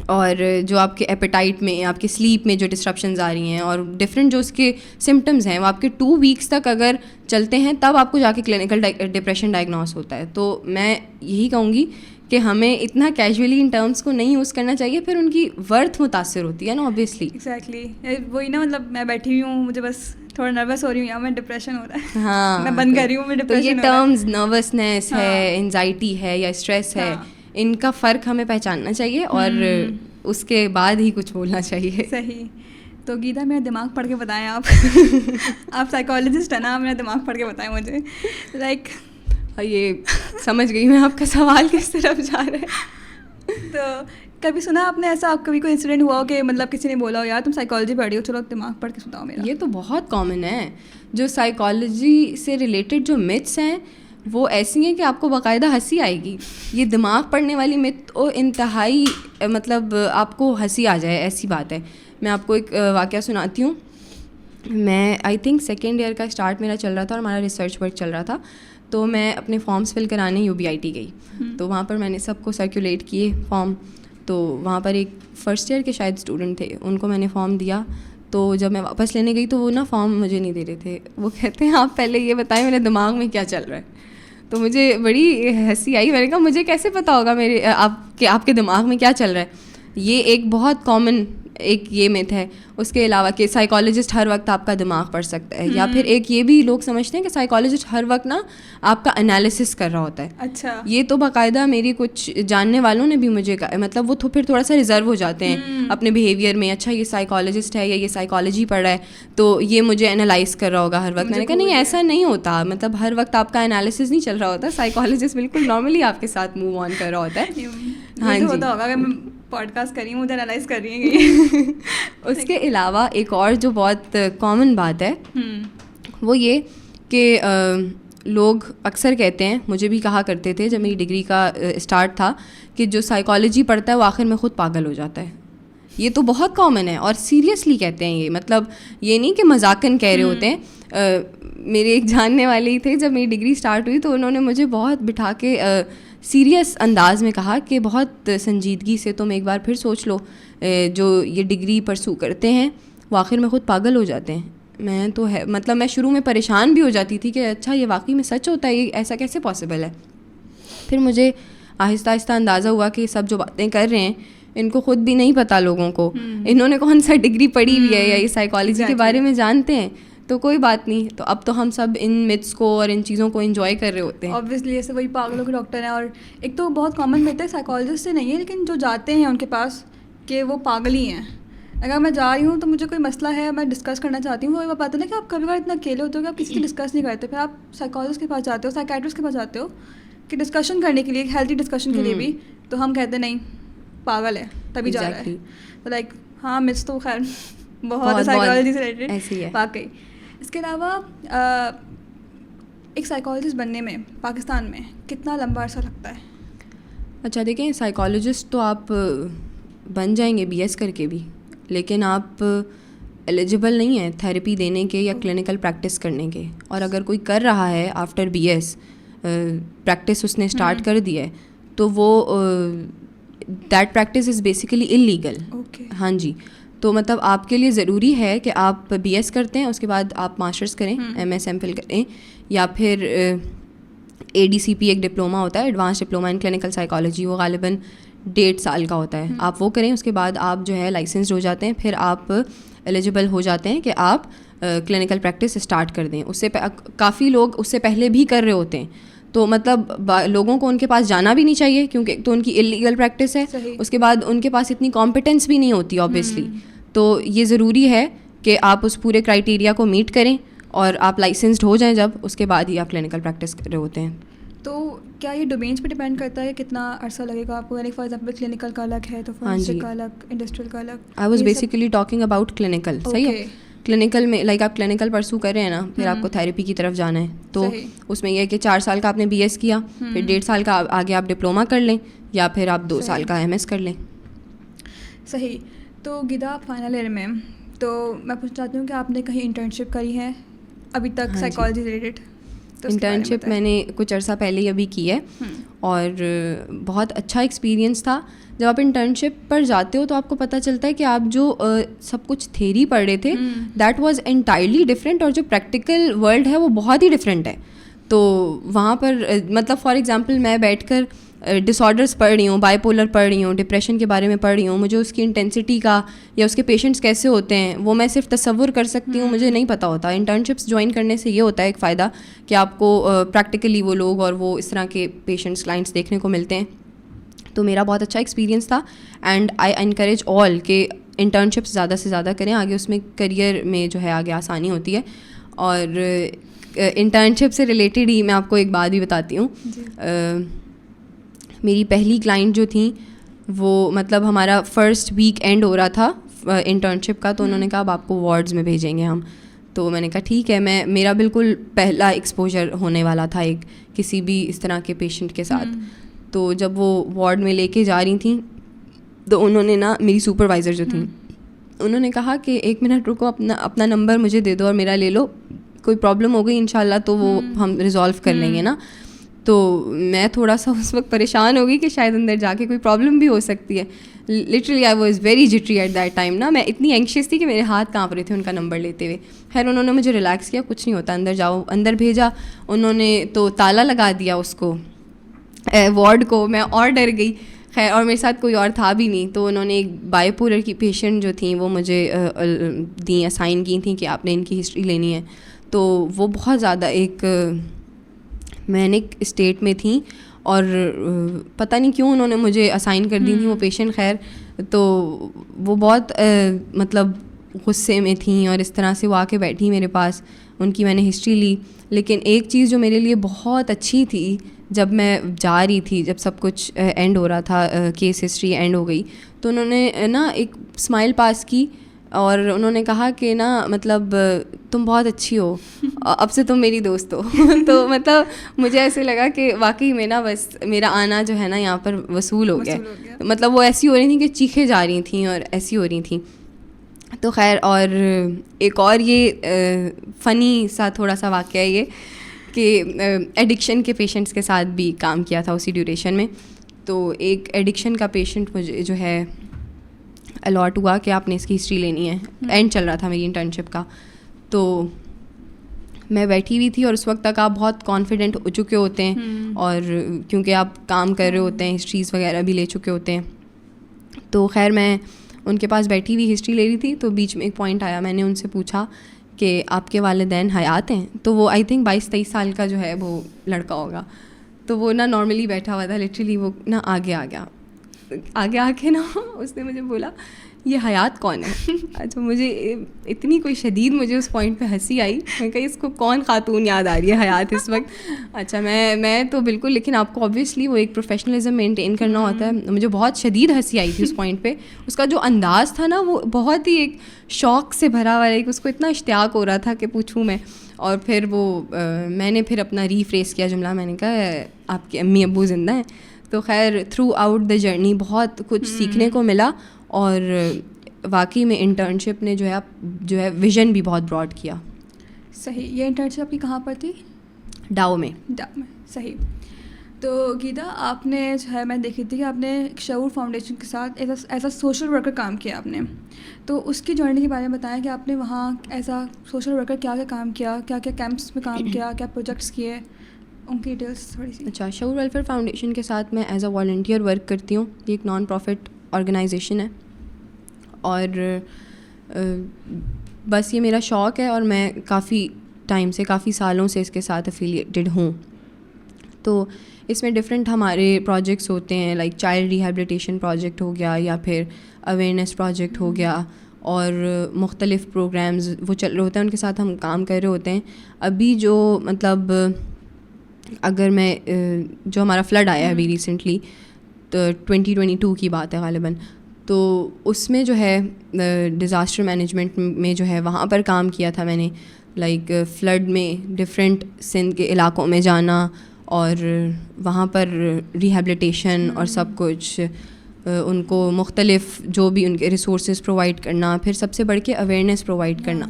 اور جو آپ کے ایپیٹائٹ میں, آپ کے سلیپ میں جو ڈسرپشنز آ رہی ہیں, اور ڈفرینٹ جو اس کے سمٹمز ہیں وہ آپ کے 2 ویکس تک اگر چلتے ہیں تب آپ کو جا کے کلینکل ڈپریشن ڈائگنوس ہوتا ہے. تو میں یہی کہوں گی کہ ہمیں اتنا کیجولی ان ٹرمس کو نہیں یوز کرنا چاہیے, پھر ان کی ورتھ متاثر ہوتی ہے نا آبویسلی. ایگزیکٹلی وہی نا, مطلب میں بیٹھی ہوئی ہوں, مجھے بس تھوڑا نروس ہو رہی ہوں یا میں ڈپریشن ہو رہا ہے, ہاں میں بند کر رہی ہوں, میں ڈپریشن. تو یہ ٹرمز نروسنیس ہے, انزائٹی ہے یا اسٹریس ہے, ان کا فرق ہمیں پہچاننا چاہیے اور اس کے بعد ہی کچھ بولنا چاہیے. صحیح. تو گیتا میرا دماغ پڑھ کے بتائیں آپ آپ سائیکالوجسٹ ہیں نا, میرا دماغ پڑھ کے بتائیں مجھے. لائک یہ سمجھ گئی میں آپ کا سوال کس طرف جا رہا ہے. تو کبھی سنا آپ نے ایسا, آپ کبھی کوئی انسیڈنٹ ہوا ہو کہ مطلب کسی نے بولا ہو یار تم سائیکالوجی پڑھی ہو, چلو دماغ پڑھ کے سناؤ میرا؟ یہ تو بہت کامن ہے. جو سائیکالوجی سے ریلیٹڈ جو متس ہیں وہ ایسی ہیں کہ آپ کو باقاعدہ ہنسی آئے گی. یہ دماغ پڑھنے والی مت او انتہائی مطلب آپ کو ہنسی آ جائے ایسی بات ہے. میں آپ کو ایک واقعہ سناتی ہوں. میں آئی تھنک 2nd ایئر کا اسٹارٹ میرا چل رہا تھا اور ہمارا ریسرچ ورک چل رہا تھا, تو میں اپنے فارمس فل کرانے UBIT گئی. تو وہاں پر میں نے سب کو سرکولیٹ کیے فارم. تو وہاں پر ایک 1st ایئر کے شاید اسٹوڈنٹ تھے, ان کو میں نے فارم دیا. تو جب میں واپس لینے گئی تو وہ نا فارم مجھے نہیں دے رہے تھے. وہ کہتے ہیں آپ پہلے یہ بتائیں میرے دماغ میں کیا چل رہا ہے. تو مجھے بڑی ہنسی آئی. میں نے کہا مجھے کیسے پتہ ہوگا میرے آپ کے دماغ میں کیا چل رہا ہے. یہ ایک بہت کامن ایک یہ میتھ ہے. اس کے علاوہ کہ سائیکالوجسٹ ہر وقت آپ کا دماغ پڑھ سکتا ہے, یا پھر ایک یہ بھی لوگ سمجھتے ہیں کہ سائیکالوجسٹ ہر وقت نا آپ کا انالیسس کر رہا ہوتا ہے. اچھا. یہ تو باقاعدہ میری کچھ جاننے والوں نے بھی مجھے کہا, مطلب وہ تو پھر تھوڑا سا ریزرو ہو جاتے ہیں اپنے بیہیویئر میں. اچھا یہ سائیکالوجسٹ ہے یا یہ سائیکالوجی پڑھ رہا ہے تو یہ مجھے انالائز کر رہا ہوگا ہر وقت. میں نے کہا نہیں ایسا نہیں ہوتا, مطلب ہر وقت آپ کا انالیسس نہیں چل رہا ہوتا. سائیکالوجسٹ بالکل نارملی آپ کے ساتھ موو آن کر رہا ہوتا ہے. ہاں جی, ہوتا ہوگا کہ میں پوڈ کاسٹ کر رہی ہوں, مجھے انالائز کر رہی ہیں. اس کے علاوہ ایک اور جو بہت کامن بات ہے وہ یہ کہ لوگ اکثر کہتے ہیں, مجھے بھی کہا کرتے تھے جب میری ڈگری کا اسٹارٹ تھا, کہ جو سائیکالوجی پڑھتا ہے وہ آخر میں خود پاگل ہو جاتا ہے. یہ تو بہت کامن ہے اور سیریسلی کہتے ہیں یہ, مطلب یہ نہیں کہ مذاقن کہہ رہے ہوتے ہیں. میرے ایک جاننے والے ہی تھے, جب میری ڈگری اسٹارٹ ہوئی تو انہوں نے مجھے بہت بٹھا کے سیریس انداز میں کہا کہ بہت سنجیدگی سے تم ایک بار پھر سوچ لو, جو یہ ڈگری پرسو کرتے ہیں وہ آخر میں خود پاگل ہو جاتے ہیں. میں تو ہے مطلب میں شروع میں پریشان بھی ہو جاتی تھی کہ اچھا یہ واقعی میں سچ ہوتا ہے, یہ ایسا کیسے پاسبل ہے. پھر مجھے آہستہ آہستہ اندازہ ہوا کہ سب جو باتیں کر رہے ہیں ان کو خود بھی نہیں پتہ لوگوں کو, انہوں نے کون سا ڈگری پڑھی ہوئی ہے یا یہ سائیکالوجی کے بارے میں جانتے ہیں. تو کوئی بات نہیں, تو اب تو ہم سب ان متس کو اور ان چیزوں کو انجوائے کر رہے ہوتے ہیں. آبویسلی ایسے وہی پاگلوں کے ڈاکٹر ہیں, اور ایک تو بہت کامن مت ہے سائیکالوجسٹ سے نہیں ہے لیکن جو جاتے ہیں ان کے پاس کہ وہ پاگل ہی ہیں. اگر میں جا رہی ہوں تو مجھے کوئی مسئلہ ہے, میں ڈسکس کرنا چاہتی ہوں, وہ بات ہے نا کہ آپ کبھی بار اتنا اکیلے ہوتے ہو کہ آپ کسی سے ڈسکس نہیں کرتے, پھر آپ سائیکالوجسٹ کے پاس جاتے ہو, سائیکیٹرسٹ کے پاس جاتے ہو کہ ڈسکشن کرنے کے لیے, ایک ہیلتھی ڈسکشن کے لیے بھی, تو ہم کہتے نہیں پاگل ہے تبھی جا رہا ہے. تو لائک ہاں مس تو خیر بہت ہے سائیکالوجی سے ریلیٹڈ واقعی. اس کے علاوہ ایک سائیکالوجسٹ بننے میں پاکستان میں کتنا لمبا عرصہ لگتا ہے؟ اچھا دیکھیں, سائیکالوجسٹ تو آپ بن جائیں گے BS کر کے بھی, لیکن آپ ایلیجیبل نہیں ہیں تھیراپی دینے کے یا کلینکل پریکٹس کرنے کے. اور اگر کوئی کر رہا ہے آفٹر BS پریکٹس اس نے اسٹارٹ کر دی ہے, تو وہ that practice is basically illegal. ہاں جی, تو مطلب آپ کے لیے ضروری ہے کہ آپ BS کرتے ہیں, اس کے بعد آپ ماسٹرس کریں, MS MPhil کریں, یا پھر ADCP ایک ڈپلوما ہوتا ہے, advance diploma in clinical psychology, وہ غالباً 1.5 سال کا ہوتا ہے. آپ وہ کریں, اس کے بعد آپ جو ہے لائسنسڈ ہو جاتے ہیں, پھر آپ ایلیجیبل ہو جاتے ہیں کہ آپ کلینکل پریکٹس اسٹارٹ کر دیں. اس سے کافی لوگ اس سے پہلے بھی کر رہے ہوتے ہیں, تو مطلب لوگوں کو ان کے پاس جانا بھی نہیں چاہیے کیونکہ تو ان کی انلیگل پریکٹس ہے, اس کے بعد ان کے پاس اتنی کمپیٹنس بھی نہیں ہوتی آبویسلی. تو یہ ضروری ہے کہ آپ اس پورے کرائٹیریا کو میٹ کریں اور آپ لائسنسڈ ہو جائیں جب, اس کے بعد ہی آپ کلینکل پریکٹس کر رہے ہوتے ہیں. تو کیا یہ ڈومینس پہ ڈپینڈ کرتا ہے کتنا عرصہ لگے گا آپ کو؟ یعنی فار ایگزامپل کلینکل کا الگ ہے تو فارمیسٹک کا الگ, انڈسٹریل کا الگ. I was basically talking about clinical. صحیح ہے, کلینکل میں لائک آپ کلینکل پرسو کر رہے ہیں نا, پھر آپ کو تھیراپی کی طرف جانا ہے, تو اس میں یہ ہے کہ 4 سال کا آپ نے BS کیا, پھر 1.5 سال کا آگے آپ ڈپلوما کر لیں, یا پھر آپ 2 سال کا MS کر لیں. صحیح. تو گدا آپ فائنل ایئر میں, تو میں پوچھنا چاہتی ہوں کہ آپ نے کہیں انٹرنشپ کری ہے ابھی تک سائیکالوجی ریلیٹڈ؟ انٹرنشپ میں نے کچھ عرصہ پہلے ہی ابھی کی ہے, اور بہت اچھا ایکسپیرینس تھا. جب آپ انٹرنشپ پر جاتے ہو تو آپ کو پتہ چلتا ہے کہ آپ جو سب کچھ تھیری پڑھ رہے تھے دیٹ واز انٹائرلی ڈفرینٹ, اور جو پریکٹیکل ورلڈ ہے وہ بہت ہی ڈفرینٹ ہے. تو وہاں پر مطلب فار ایگزامپل میں بیٹھ کر ڈس آرڈرس پڑھ رہی ہوں, بائی پولر پڑھ رہی ہوں, ڈپریشن کے بارے میں پڑھ رہی ہوں, مجھے اس کی انٹینسٹی کا یا اس کے پیشنٹس کیسے ہوتے ہیں وہ میں صرف تصور کر سکتی ہوں, مجھے نہیں پتہ ہوتا. انٹرنشپس جوائن کرنے سے یہ ہوتا ہے ایک فائدہ کہ آپ کو پریکٹیکلی وہ لوگ اور وہ اس طرح کے پیشنٹس کلائنٹس دیکھنے کو ملتے ہیں. تو میرا بہت اچھا ایکسپیرینس تھا, اینڈ آئی انکریج آل کہ انٹرنشپس زیادہ سے زیادہ کریں, آگے اس میں کریئر میں جو ہے آگے آسانی ہوتی ہے. اور انٹرنشپ سے ریلیٹڈ ہی میں آپ کو ایک بات بھی بتاتی ہوں. میری پہلی کلائنٹ جو تھیں وہ مطلب ہمارا فرسٹ ویک اینڈ ہو رہا تھا انٹرنشپ کا, تو انہوں نے کہا اب آپ کو وارڈز میں بھیجیں گے ہم. تو میں نے کہا ٹھیک ہے. میرا بالکل پہلا ایکسپوجر ہونے والا تھا ایک کسی بھی اس طرح کے پیشنٹ کے ساتھ. تو جب وہ وارڈ میں لے کے جا رہی تھیں تو انہوں نے نا, میری سپروائزر جو تھیں, انہوں نے کہا کہ 1 منٹ رکو, اپنا نمبر مجھے دے دو اور میرا لے لو, کوئی پرابلم ہو گئی انشاءاللہ تو وہ ہم ریزالو کر لیں گے نا. تو میں تھوڑا سا اس وقت پریشان ہو گئی کہ شاید اندر جا کے کوئی پرابلم بھی ہو سکتی ہے. Literally I was very jittery at that time نا, میں اتنی اینکشیس تھی کہ میرے ہاتھ کانپ رہے تھے ان کا نمبر لیتے ہوئے. خیر انہوں نے مجھے ریلیکس کیا, کچھ نہیں ہوتا, اندر جاؤ. اندر بھیجا انہوں نے تو تالا لگا دیا اس کو, وارڈ کو. میں اور ڈر گئی. خیر اور میرے ساتھ کوئی اور تھا بھی نہیں, تو انہوں نے ایک بائی پولر کی پیشنٹ جو تھیں وہ مجھے دیں, اسائن کی تھیں کہ آپ نے ان کی ہسٹری لینی ہے. تو وہ بہت زیادہ ایک مینک اسٹیٹ میں تھیں, اور پتہ نہیں کیوں انہوں نے مجھے اسائن کر دی تھیں وہ پیشنٹ. خیر تو وہ بہت مطلب غصے میں تھیں, اور اس طرح سے وہ آ کے بیٹھی میرے پاس, ان کی میں نے ہسٹری لی. لیکن ایک چیز جو میرے لیے بہت اچھی تھی, جب میں جا رہی تھی, جب سب کچھ اینڈ ہو رہا تھا, کیس ہسٹری اینڈ ہو گئی, تو انہوں نے نا ایک اسمائل پاس کی اور انہوں نے کہا کہ نا مطلب تم بہت اچھی ہو, اب سے تم میری دوست ہو. تو مطلب مجھے ایسے لگا کہ واقعی میں نا بس میرا آنا جو ہے نا یہاں پر وصول ہو گیا. مطلب وہ ایسی ہو رہی تھیں کہ چیخے جا رہی تھیں اور ایسی ہو رہی تھیں. تو خیر, اور ایک اور یہ فنی سا تھوڑا سا واقعہ ہے یہ کہ ایڈکشن کے پیشنٹس کے ساتھ بھی کام کیا تھا اسی ڈیوریشن میں. تو ایک ایڈکشن کا پیشنٹ مجھے جو ہے الاٹ ہوا کہ آپ نے اس کی ہسٹری لینی ہے. اینڈ چل رہا تھا میری انٹرنشپ کا. تو میں بیٹھی ہوئی تھی, اور اس وقت تک آپ بہت کانفیڈنٹ ہو چکے ہوتے ہیں, اور کیونکہ آپ کام کر رہے ہوتے ہیں, ہسٹریز وغیرہ بھی لے چکے ہوتے ہیں. تو خیر میں ان کے پاس بیٹھی ہوئی ہسٹری لے رہی تھی, تو بیچ میں ایک پوائنٹ آیا, میں نے ان سے پوچھا کہ آپ کے والدین حیات ہیں, تو وہ آئی تھنک 22-23 سال کا جو ہے وہ لڑکا ہوگا, تو وہ نا نارملی بیٹھا ہوا تھا, لٹرلی وہ نا آگے آ کے نا اس نے مجھے بولا یہ حیات کون ہے. اچھا مجھے اتنی کوئی شدید مجھے اس پوائنٹ پہ ہنسی آئی, میں کہا اس کو کون خاتون یاد آ رہی ہے حیات اس وقت. اچھا میں تو بالکل, لیکن آپ کو آبویسلی وہ ایک پروفیشنلزم مینٹین کرنا ہوتا ہے. مجھے بہت شدید ہنسی آئی تھی اس پوائنٹ پہ. اس کا جو انداز تھا نا وہ بہت ہی ایک شوق سے بھرا ہوا ہے, اس کو اتنا اشتیاق ہو رہا تھا کہ پوچھوں میں. اور پھر وہ میں نے پھر اپنا ریفریس کیا جملہ, میں نے کہا آپ کے امی ابو زندہ ہیں. تو خیر تھرو آؤٹ دا جرنی بہت کچھ سیکھنے کو ملا, اور واقعی میں انٹرنشپ نے جو ہے ویژن بھی بہت براڈ کیا. صحیح. یہ انٹرنشپ آپ کی کہاں پر تھی؟ ڈاؤ میں. صحیح. تو گیتا آپ نے جو ہے میں دیکھی تھی کہ آپ نے شعور فاؤنڈیشن کے ساتھ ایز اے سوشل ورکر کام کیا آپ نے, تو اس کی جرنی کے بارے میں بتائیں کہ آپ نے وہاں ایز اے سوشل ورکر کیا کیا کام کیا, کیا کیا کیمپس میں کام کیا, کیا پروجیکٹس کیے, ان کی ڈیٹیلس تھوڑی سی. اچھا, شعور ویلفیئر فاؤنڈیشن کے ساتھ میں ایز اے والنٹیئر ورک کرتی ہوں. یہ ایک نان پروفٹ آرگنائزیشن ہے, اور بس یہ میرا شوق ہے, اور میں کافی ٹائم سے, کافی سالوں سے اس کے ساتھ افیلیٹڈ ہوں. تو اس میں ڈفرینٹ ہمارے پروجیکٹس ہوتے ہیں, لائک چائلڈ ریہیبلیٹیشن پروجیکٹ ہو گیا, یا پھر اویئرنیس پروجیکٹ ہو گیا, اور مختلف پروگرامز وہ چل رہے ہوتے ہیں, ان کے ساتھ ہم کام کر رہے ہوتے ہیں. ابھی جو مطلب اگر میں جو ہمارا فلڈ آیا ہے ابھی ریسنٹلی, تو 2022 کی بات ہے غالباً, تو اس میں جو ہے ڈیزاسٹر مینجمنٹ میں جو ہے وہاں پر کام کیا تھا میں نے. لائک فلڈ میں ڈفرینٹ سندھ کے علاقوں میں جانا, اور وہاں پر ریہیبلیٹیشن اور سب کچھ, ان کو مختلف جو بھی ان کے ریسورسز پرووائڈ کرنا, پھر سب سے بڑھ کے اویئرنیس پرووائڈ کرنا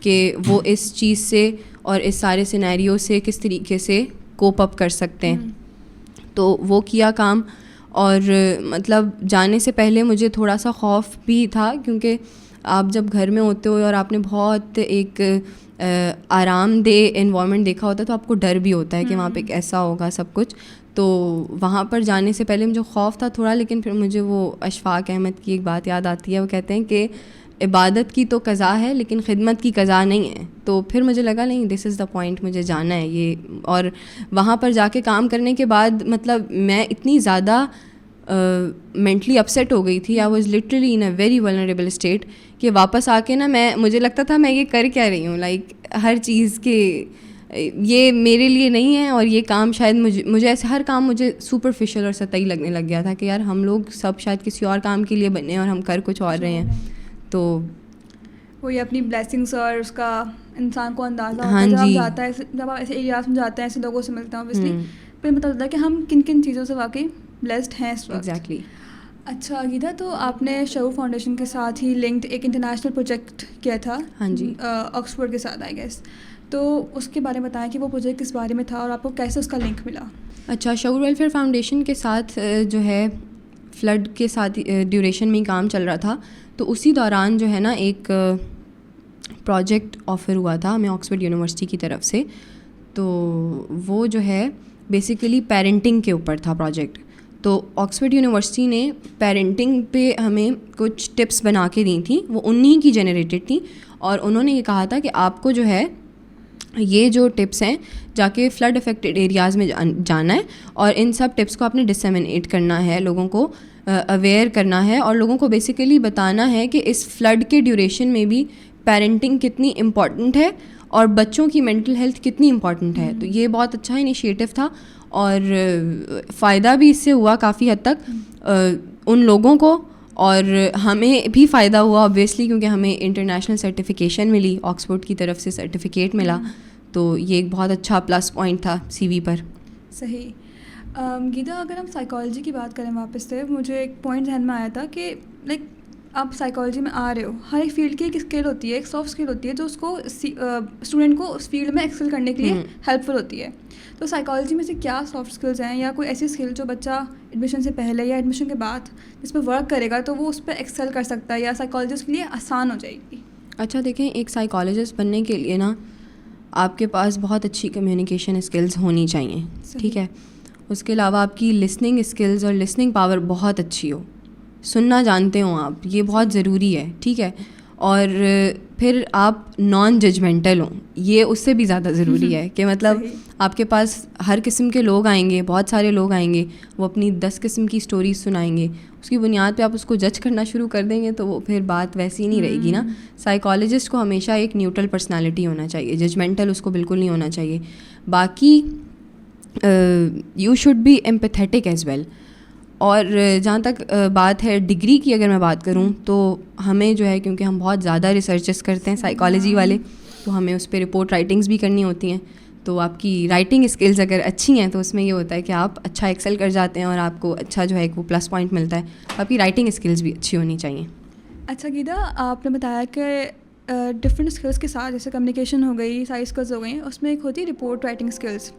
کہ وہ اس چیز سے اور اس سارے سینیریو سے کس طریقے سے کوپ اپ کر سکتے ہیں. تو وہ کیا کام, اور مطلب جانے سے پہلے مجھے تھوڑا سا خوف بھی تھا, کیونکہ آپ جب گھر میں ہوتے ہو اور آپ نے بہت ایک آرام دہ انوائرمنٹ دیکھا ہوتا ہے, تو آپ کو ڈر بھی ہوتا ہے کہ وہاں پہ کیسا ہوگا سب کچھ. تو وہاں پر جانے سے پہلے مجھے خوف تھا تھوڑا, لیکن پھر مجھے وہ اشفاق احمد کی ایک بات یاد آتی ہے. وہ کہتے ہیں کہ عبادت کی تو قضا ہے لیکن خدمت کی قضا نہیں ہے. تو پھر مجھے لگا نہیں, دس از دا پوائنٹ, مجھے جانا ہے یہ. اور وہاں پر جا کے کام کرنے کے بعد مطلب میں اتنی زیادہ مینٹلی اپسیٹ ہو گئی تھی, I was literally in a very vulnerable state, کہ واپس آ کے نا مجھے لگتا تھا میں یہ کر کیا رہی ہوں, لائک ہر چیز کے یہ میرے لیے نہیں ہے, اور یہ کام شاید مجھے ایسے ہر کام مجھے سپرفیشل اور سطحی لگنے لگ گیا تھا کہ یار ہم لوگ سب شاید کسی اور کام کے لیے بنے ہیں اور ہم کر کچھ اور رہے ہیں. تو وہی اپنی بلیسنگس اور اس کا انسان کو اندازہ ہوتا ہاں ہے جب آپ جی, جاتا ہے, جب آپ ایسے ایریاز میں جاتے ہیں, ایسے لوگوں سے ملتے ہیں, اوبیسلی پھر پتہ چلتا ہے کہ ہم کن کن چیزوں سے واقعی بلیسڈ ہیں اس وقت. ایگزیکٹلی. اچھا گیتا, تو آپ نے شعور فاؤنڈیشن کے ساتھ ہی لنکڈ ایک انٹرنیشنل پروجیکٹ کیا تھا. ہاں جی, آکسفورڈ کے ساتھ آئی گیس. تو اس کے بارے میں بتائیں کہ وہ پروجیکٹ کس بارے میں تھا اور آپ کو کیسے اس کا لنک ملا. اچھا, شعور ویلفیئر فاؤنڈیشن کے ساتھ جو ہے فلڈ کے ساتھ ڈیوریشن میں کام چل رہا تھا, تو اسی دوران جو ہے نا ایک پروجیکٹ آفر ہوا تھا ہمیں آکسفورڈ یونیورسٹی کی طرف سے. تو وہ جو ہے بیسیکلی پیرنٹنگ کے اوپر تھا پروجیکٹ. تو آکسفورڈ یونیورسٹی نے پیرنٹنگ پہ ہمیں کچھ ٹپس بنا کے دی تھیں, وہ انہی کی جنریٹڈ تھیں, اور انہوں نے یہ کہا تھا کہ آپ کو جو ہے یہ جو ٹپس ہیں جا کے فلڈ افیکٹڈ ایریاز میں جانا ہے, اور ان سب ٹپس کو آپ نے ڈسیمنیٹ کرنا ہے, لوگوں کو اویئر کرنا ہے, اور لوگوں کو بیسیکلی بتانا ہے کہ اس فلڈ کے ڈیوریشن میں بھی پیرنٹنگ کتنی امپورٹنٹ ہے اور بچوں کی مینٹل ہیلتھ کتنی امپورٹنٹ ہے. تو یہ بہت اچھا انیشیٹو تھا, اور فائدہ بھی اس سے ہوا کافی حد تک ان لوگوں کو, اور ہمیں بھی فائدہ ہوا آبویسلی, کیونکہ ہمیں انٹرنیشنل سرٹیفکیشن ملی, آکسفورڈ کی طرف سے سرٹیفکیٹ ملا. تو یہ ایک بہت اچھا پلس پوائنٹ تھا سی وی پر. صحیح. گیتا, اگر ہم سائیکالوجی کی بات کریں واپس سے, مجھے ایک پوائنٹ ذہن میں آیا تھا کہ لائک آپ سائیکالوجی میں آ رہے ہو, ہر ایک فیلڈ کی ایک اسکل ہوتی ہے, ایک سافٹ اسکل ہوتی ہے جو اس کو اسٹوڈنٹ کو اس فیلڈ میں ایکسل کرنے کے لیے ہیلپ فل ہوتی ہے. تو سائیکالوجی میں سے کیا سافٹ اسکلز ہیں یا کوئی ایسی اسکل جو بچہ ایڈمیشن سے پہلے یا ایڈمیشن کے بعد جس پہ ورک کرے گا تو وہ اس پہ ایکسل کر سکتا ہے, یا سائیکالوجی اس کے لیے آسان ہو جائے گی؟ اچھا دیکھیں, ایک سائیکالوجسٹ بننے کے لیے نا آپ کے پاس بہت اچھی کمیونیکیشن اسکلز ہونی چاہیے, ٹھیک ہے. اس کے علاوہ آپ کی لسننگ اسکلز اور لسننگ پاور بہت اچھی ہو, سننا جانتے ہوں آپ, یہ بہت ضروری ہے, ٹھیک ہے. اور پھر آپ نان ججمنٹل ہوں, یہ اس سے بھی زیادہ ضروری ہے کہ مطلب آپ کے پاس ہر قسم کے لوگ آئیں گے, بہت سارے لوگ آئیں گے, وہ اپنی 10 قسم کی سٹوریز سنائیں گے, اس کی بنیاد پہ آپ اس کو جج کرنا شروع کر دیں گے تو وہ پھر بات ویسی نہیں رہے گی نا. سائیکالوجسٹ کو ہمیشہ ایک نیوٹرل پرسنالٹی ہونا چاہیے, ججمنٹل اس کو بالکل نہیں ہونا چاہیے. باقی you should be empathetic as well. اور جہاں تک بات ہے ڈگری کی, اگر میں بات کروں تو ہمیں جو ہے, کیونکہ ہم بہت زیادہ ریسرچز کرتے ہیں سائیکالوجی والے, تو ہمیں اس پہ رپورٹ رائٹنگز بھی کرنی ہوتی ہیں. تو آپ کی رائٹنگ اسکلز اگر اچھی ہیں تو اس میں یہ ہوتا ہے کہ آپ اچھا ایکسل کر جاتے ہیں اور آپ کو اچھا جو ہے ایک وہ پلس پوائنٹ ملتا ہے. آپ کی رائٹنگ اسکلز بھی اچھی ہونی چاہیے. اچھا گیتا, آپ نے بتایا کہ ڈفرینٹ اسکلس کے ساتھ جیسے کمیونیکیشن ہو گئی, ساری اسکلز ہو گئیں, اس میں ایک ہوتی ہے رپورٹ رائٹنگ اسکلس.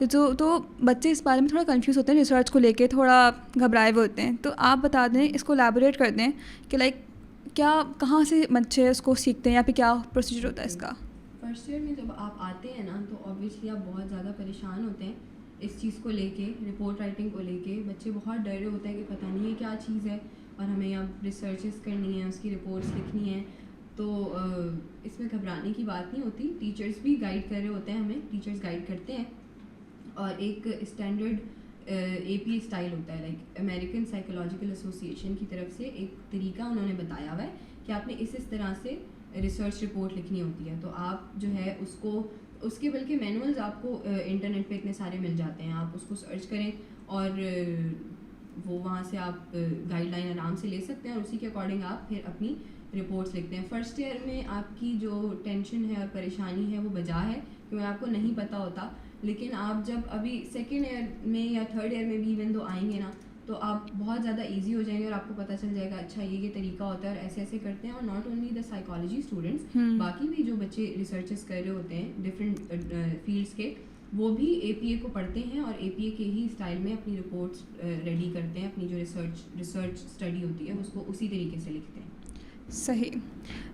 تو بچے اس بارے میں تھوڑا کنفیوز ہوتے ہیں, ریسرچ کو لے کے تھوڑا گھبرائے ہوئے ہوتے ہیں. تو آپ بتا دیں, اس کو الیبوریٹ کر دیں کہ لائک کیا, کہاں سے بچے اس کو سیکھتے ہیں یا پھر کیا پروسیجر ہوتا ہے اس کا. فرسٹ ایئر میں جب آپ آتے ہیں نا تو آبویسلی آپ بہت زیادہ پریشان ہوتے ہیں اس چیز کو لے کے, رپورٹ رائٹنگ کو لے کے. بچے بہت ڈرے ہوتے ہیں کہ پتہ نہیں ہے کیا چیز ہے اور ہمیں اب ریسرچز کرنی ہیں, اس کی رپورٹس لکھنی ہیں. تو اس میں گھبرانے کی بات نہیں ہوتی. ٹیچرز بھی گائیڈ کر رہے ہوتے ہیں ہمیں, ٹیچرز گائیڈ کرتے ہیں. اور ایک اسٹینڈرڈ AP اسٹائل ہوتا ہے, لائک امریکن سائیکولوجیکل ایسوسیشن کی طرف سے ایک طریقہ انہوں نے بتایا ہوا ہے کہ آپ نے اس طرح سے ریسرچ رپورٹ لکھنی ہوتی ہے. تو آپ جو ہے اس کے بلکہ مینولز آپ کو انٹرنیٹ پہ اتنے سارے مل جاتے ہیں, آپ اس کو سرچ کریں اور وہ وہاں سے آپ گائیڈ لائن آرام سے لے سکتے ہیں اور اسی کے اکارڈنگ آپ پھر اپنی رپورٹس لکھتے ہیں. فرسٹ ایئر میں آپ کی جو ٹینشن ہے اور پریشانی ہے وہ بجا ہے کیونکہ آپ کو نہیں پتہ ہوتا. لیکن آپ جب ابھی سیکنڈ ایئر میں یا تھرڈ ایئر میں بھی ایون دو آئیں گے نا تو آپ بہت زیادہ ایزی ہو جائیں گے اور آپ کو پتہ چل جائے گا اچھا یہ طریقہ ہوتا ہے اور ایسے ایسے کرتے ہیں. اور not only the psychology students, باقی بھی جو بچے ریسرچز کر رہے ہوتے ہیں ڈفرینٹ فیلڈس کے, وہ بھی APA کو پڑھتے ہیں اور APA کے ہی اسٹائل میں اپنی رپورٹس ریڈی کرتے ہیں. اپنی جو ریسرچ اسٹڈی ہوتی ہے اس کو اسی طریقے سے لکھتے ہیں. صحیح.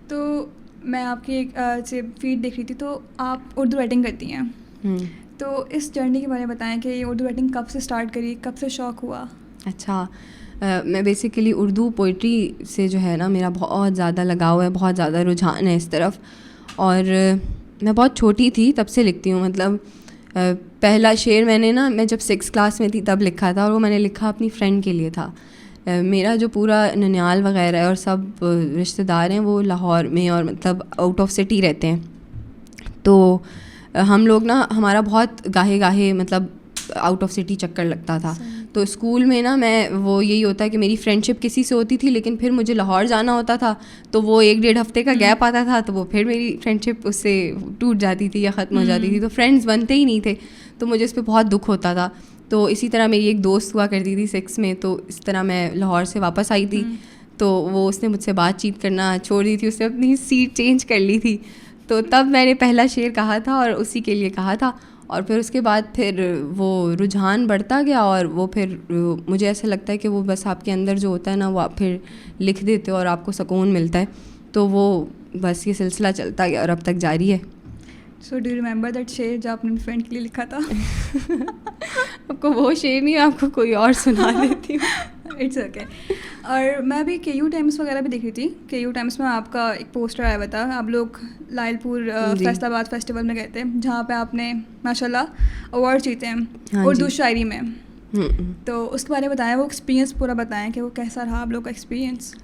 تو میں آپ کی ایک سے فیڈ دیکھ رہی تھی, تو آپ اردو رائٹنگ کرتی ہیں, تو اس جرنی کے بارے میں بتائیں کہ یہ اردو رائٹنگ کب سے اسٹارٹ کری, کب سے شوق ہوا. اچھا, میں بیسیکلی اردو پوئٹری سے جو ہے نا میرا بہت زیادہ لگاؤ ہے, بہت زیادہ رجحان ہے اس طرف. اور میں بہت چھوٹی تھی تب سے لکھتی ہوں. مطلب پہلا شعر میں نے نا, میں جب 6 کلاس میں تھی تب لکھا تھا, اور وہ میں نے لکھا اپنی فرینڈ کے لیے تھا. میرا جو پورا ننیال وغیرہ ہے اور سب رشتہ دار ہیں وہ لاہور میں اور مطلب آؤٹ آف سٹی رہتے ہیں. تو ہم لوگ نا, ہمارا بہت گاہے مطلب آؤٹ آف سٹی چکر لگتا تھا. تو اسکول میں نا میں وہ یہی ہوتا ہے کہ میری فرینڈ شپ کسی سے ہوتی تھی لیکن پھر مجھے لاہور جانا ہوتا تھا تو وہ 1-1.5 ہفتے کا گیپ آتا تھا, تو وہ پھر میری فرینڈ شپ اس سے ٹوٹ جاتی تھی یا ختم ہو جاتی تھی. تو فرینڈس بنتے ہی نہیں تھے, تو مجھے اس پہ بہت دکھ ہوتا تھا. تو اسی طرح میری ایک دوست ہوا کرتی تھی 6 میں, تو اس طرح میں لاہور سے واپس آئی تھی تو وہ اس نے مجھ سے بات چیت کرنا چھوڑ دی تھی, اس نے اپنی سیٹ چینج کر لی تھی. تو تب میں نے پہلا شعر کہا تھا اور اسی کے لیے کہا تھا. اور پھر اس کے بعد پھر وہ رجحان بڑھتا گیا, اور وہ پھر مجھے ایسا لگتا ہے کہ وہ بس آپ کے اندر جو ہوتا ہے نا وہ آپ پھر لکھ دیتے ہو اور آپ کو سکون ملتا ہے. تو وہ بس یہ سلسلہ چلتا گیا اور اب تک جاری ہے. So do you remember that شعر جو آپ نے فرینڈ کے لیے لکھا تھا؟ آپ کو وہ شعر نہیں, آپ کو کوئی اور سنا دیتی ہوں. It's okay. اور میں بھی KU ٹائمس وغیرہ بھی دیکھ رہی تھی. KU ٹائمس میں آپ کا ایک پوسٹر آیا ہوا تھا, آپ لوگ لائل پور فیصل آباد فیسٹیول میں گئے تھے جہاں پہ آپ نے ماشاء اللہ اوارڈ جیتے ہیں اردو شاعری میں. تو اس کے بارے میں بتائیں, وہ ایکسپیرینس پورا بتائیں کہ وہ کیسا رہا آپ لوگ کا ایکسپیرینس.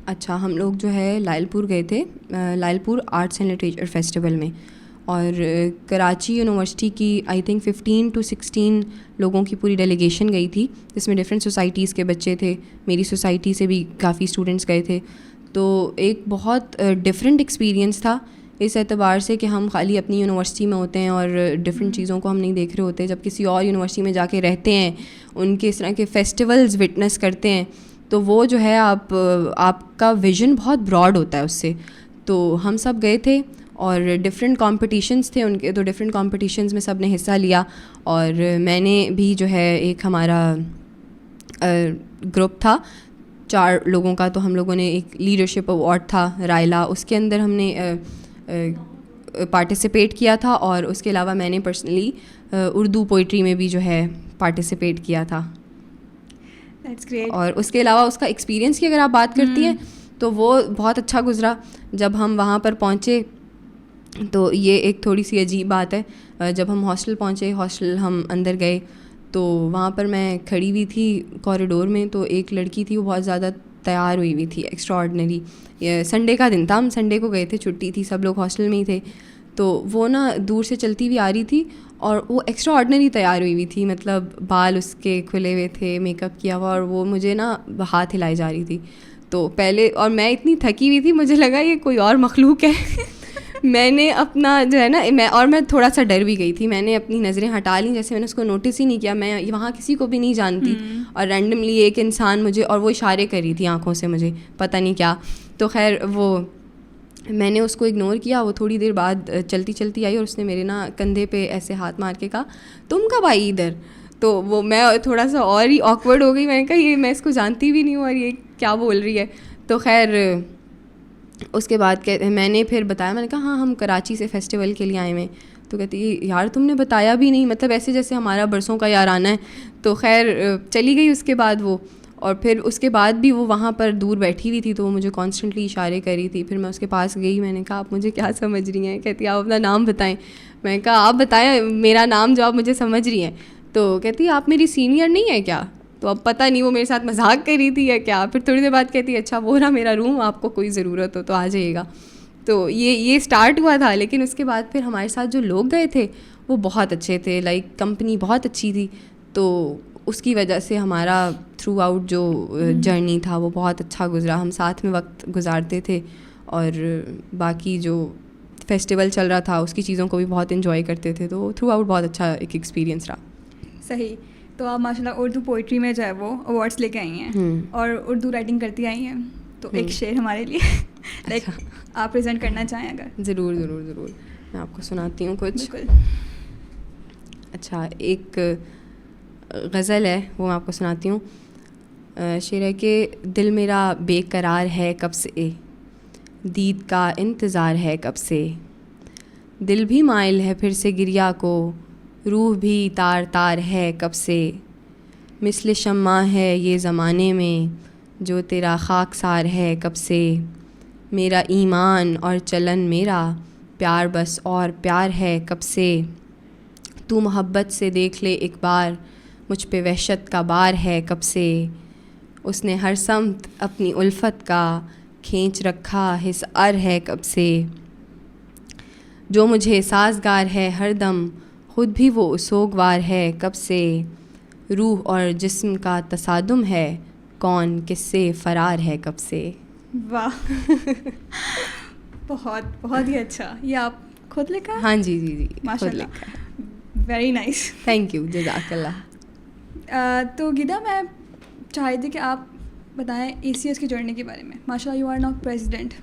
اچھا, ہم لوگ جو ہے لائل پور گئے تھے, لائل پور آرٹس اینڈ لٹریچر فیسٹیول میں. اور کراچی یونیورسٹی کی آئی تھنک 15 to 16 لوگوں کی پوری ڈیلیگیشن گئی تھی, جس میں ڈفرینٹ سوسائٹیز کے بچے تھے. میری سوسائٹی سے بھی کافی اسٹوڈنٹس گئے تھے. تو ایک بہت ڈفرینٹ ایکسپیرینس تھا اس اعتبار سے کہ ہم خالی اپنی یونیورسٹی میں ہوتے ہیں اور ڈفرینٹ چیزوں کو ہم نہیں دیکھ رہے ہوتے. جب کسی اور یونیورسٹی میں جا کے رہتے ہیں, ان کے اس طرح کے فیسٹیولز وٹنس کرتے ہیں, تو وہ جو ہے آپ کا ویژن بہت براڈ ہوتا ہے اس سے. تو ہم سب گئے تھے اور ڈفرینٹ کمپٹیشنس تھے ان کے, تو ڈفرینٹ کمپٹیشنز میں سب نے حصہ لیا. اور میں نے بھی جو ہے, ایک ہمارا گروپ تھا 4 لوگوں کا, تو ہم لوگوں نے ایک لیڈرشپ ایوارڈ تھا رائلا, اس کے اندر ہم نے پارٹیسپیٹ کیا تھا. اور اس کے علاوہ میں نے پرسنلی اردو پوئٹری میں بھی جو ہے پارٹیسپیٹ کیا تھا. اور اس کے علاوہ اس کا ایکسپیرینس کی اگر آپ بات کرتی ہیں تو وہ بہت اچھا گزرا. جب ہم وہاں پر پہنچے تو یہ ایک تھوڑی سی عجیب بات ہے, جب ہم ہاسٹل پہنچے, ہاسٹل ہم اندر گئے تو وہاں پر میں کھڑی ہوئی تھی کوریڈور میں, تو ایک لڑکی تھی وہ بہت زیادہ تیار ہوئی تھی, ایکسٹرا آرڈنری. سنڈے کا دن تھا, ہم سنڈے کو گئے تھے, چھٹی تھی, سب لوگ ہاسٹل میں ہی تھے. تو وہ نا دور سے چلتی ہوئی آ رہی تھی اور وہ ایکسٹرا آرڈنری تیار ہوئی تھی, مطلب بال اس کے کھلے ہوئے تھے, میک اپ کیا ہوا, اور وہ مجھے نا ہاتھ ہلائی جا رہی تھی. تو پہلے, اور میں اتنی تھکی ہوئی تھی, مجھے لگا یہ کوئی اور مخلوق ہے. میں نے اپنا جو ہے نا, میں تھوڑا سا ڈر بھی گئی تھی, میں نے اپنی نظریں ہٹا لیں, جیسے میں نے اس کو نوٹس ہی نہیں کیا. میں وہاں کسی کو بھی نہیں جانتی, اور رینڈملی ایک انسان مجھے, اور وہ اشارے کر رہی تھی آنکھوں سے مجھے, پتہ نہیں کیا. تو خیر وہ میں نے اس کو اگنور کیا. وہ تھوڑی دیر بعد چلتی چلتی آئی اور اس نے میرے نا کندھے پہ ایسے ہاتھ مار کے کہا, تم کب آئی ادھر؟ تو وہ میں تھوڑا سا اور ہی آکورڈ ہو گئی. میں نے کہا یہ میں اس کو جانتی بھی نہیں ہوں اور یہ کیا بول رہی ہے. تو خیر اس کے بعد میں نے پھر بتایا, میں نے کہا ہاں ہم کراچی سے فیسٹیول کے لیے آئے ہوئے. تو کہتی یار تم نے بتایا بھی نہیں, مطلب ایسے جیسے ہمارا برسوں کا یارانہ ہے. تو خیر چلی گئی اس کے بعد وہ, اور پھر اس کے بعد بھی وہ وہاں پر دور بیٹھی ہوئی تھی, تو وہ مجھے کانسٹنٹلی اشارے کر رہی تھی. پھر میں اس کے پاس گئی, میں نے کہا آپ مجھے کیا سمجھ رہی ہیں؟ کہتی آپ اپنا نام بتائیں. میں نے کہا آپ بتائیں میرا نام جو آپ مجھے سمجھ رہی ہیں. تو کہتی آپ میری سینئر نہیں ہے کیا؟ تو اب پتہ نہیں وہ میرے ساتھ مذاق کر رہی تھی یا کیا. پھر تھوڑی دیر بعد کہتی اچھا وہ رہا میرا روم, آپ کو کوئی ضرورت ہو تو آ جائیے گا. تو یہ اسٹارٹ ہوا تھا. لیکن اس کے بعد پھر ہمارے ساتھ جو لوگ گئے تھے وہ بہت اچھے تھے, لائک کمپنی بہت اچھی تھی. تو اس کی وجہ سے ہمارا تھرو آؤٹ جو جرنی تھا وہ بہت اچھا گزرا. ہم ساتھ میں وقت گزارتے تھے, اور باقی جو فیسٹیول چل رہا تھا اس کی چیزوں کو بھی بہت انجوائے کرتے تھے. تو تھرو آؤٹ بہت اچھا ایک ایکسپیرینس رہا. صحیح. تو آپ ماشاء اللہ اردو پوئٹری میں جو ہے وہ ایوارڈس لے کے آئی ہیں اور اردو رائٹنگ کرتی آئی ہیں. تو ایک شعر ہمارے لیے لائک آپ پریزنٹ کرنا چاہیں اگر. ضرور ضرور ضرور, میں آپ کو سناتی ہوں کچھ. بالکل. اچھا, ایک غزل ہے وہ میں آپ کو سناتی ہوں. شعر ہے کہ دل میرا بے قرار ہے کب سے, دید کا انتظار ہے کب سے, دل بھی مائل ہے پھر سے گریا کو, روح بھی تار تار ہے کب سے, مثل شمع ہے یہ زمانے میں جو تیرا خاکسار ہے کب سے, میرا ایمان اور چلن میرا پیار بس اور پیار ہے کب سے, تو محبت سے دیکھ لے ایک بار مجھ پہ وحشت کا بار ہے کب سے, اس نے ہر سمت اپنی الفت کا کھینچ رکھا حصار ہے کب سے, جو مجھے سازگار ہے ہر دم خود بھی وہ سوگوار ہے کب سے, روح اور جسم کا تصادم ہے کون کس سے فرار ہے کب سے. واہ بہت بہت ہی اچھا. یہ آپ خود لکھا؟ ہاں جی جی جی ماشاء اللہ, ویری نائس. تھینک یو, جزاک اللہ. تو گیتا میں چاہ رہی تھی کہ آپ بتائیں ACS کی جرنی کے بارے میں. ماشاء اللہ یو آر ناؤ پریزیڈنٹ,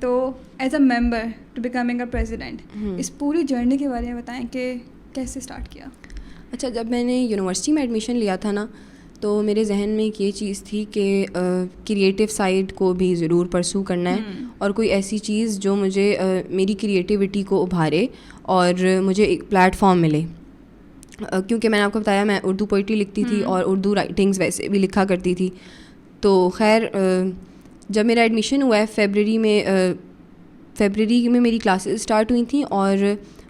تو as a member to becoming a president اس پوری جرنی کے بارے میں بتائیں کہ کیسے اسٹارٹ کیا. اچھا, جب میں نے یونیورسٹی میں ایڈمیشن لیا تھا نا, تو میرے ذہن میں ایک یہ چیز تھی کہ کریٹیو سائڈ کو بھی ضرور پرسو کرنا ہے, اور کوئی ایسی چیز جو مجھے میری کریٹیوٹی کو ابھارے اور مجھے ایک پلیٹ فارم ملے. کیونکہ میں نے آپ کو بتایا میں اردو پوئٹری لکھتی تھی اور اردو رائٹنگز ویسے بھی لکھا کرتی تھی. تو خیر جب میرا ایڈمیشن ہوا ہے فیبرری میں میری کلاسز اسٹارٹ ہوئی تھیں, اور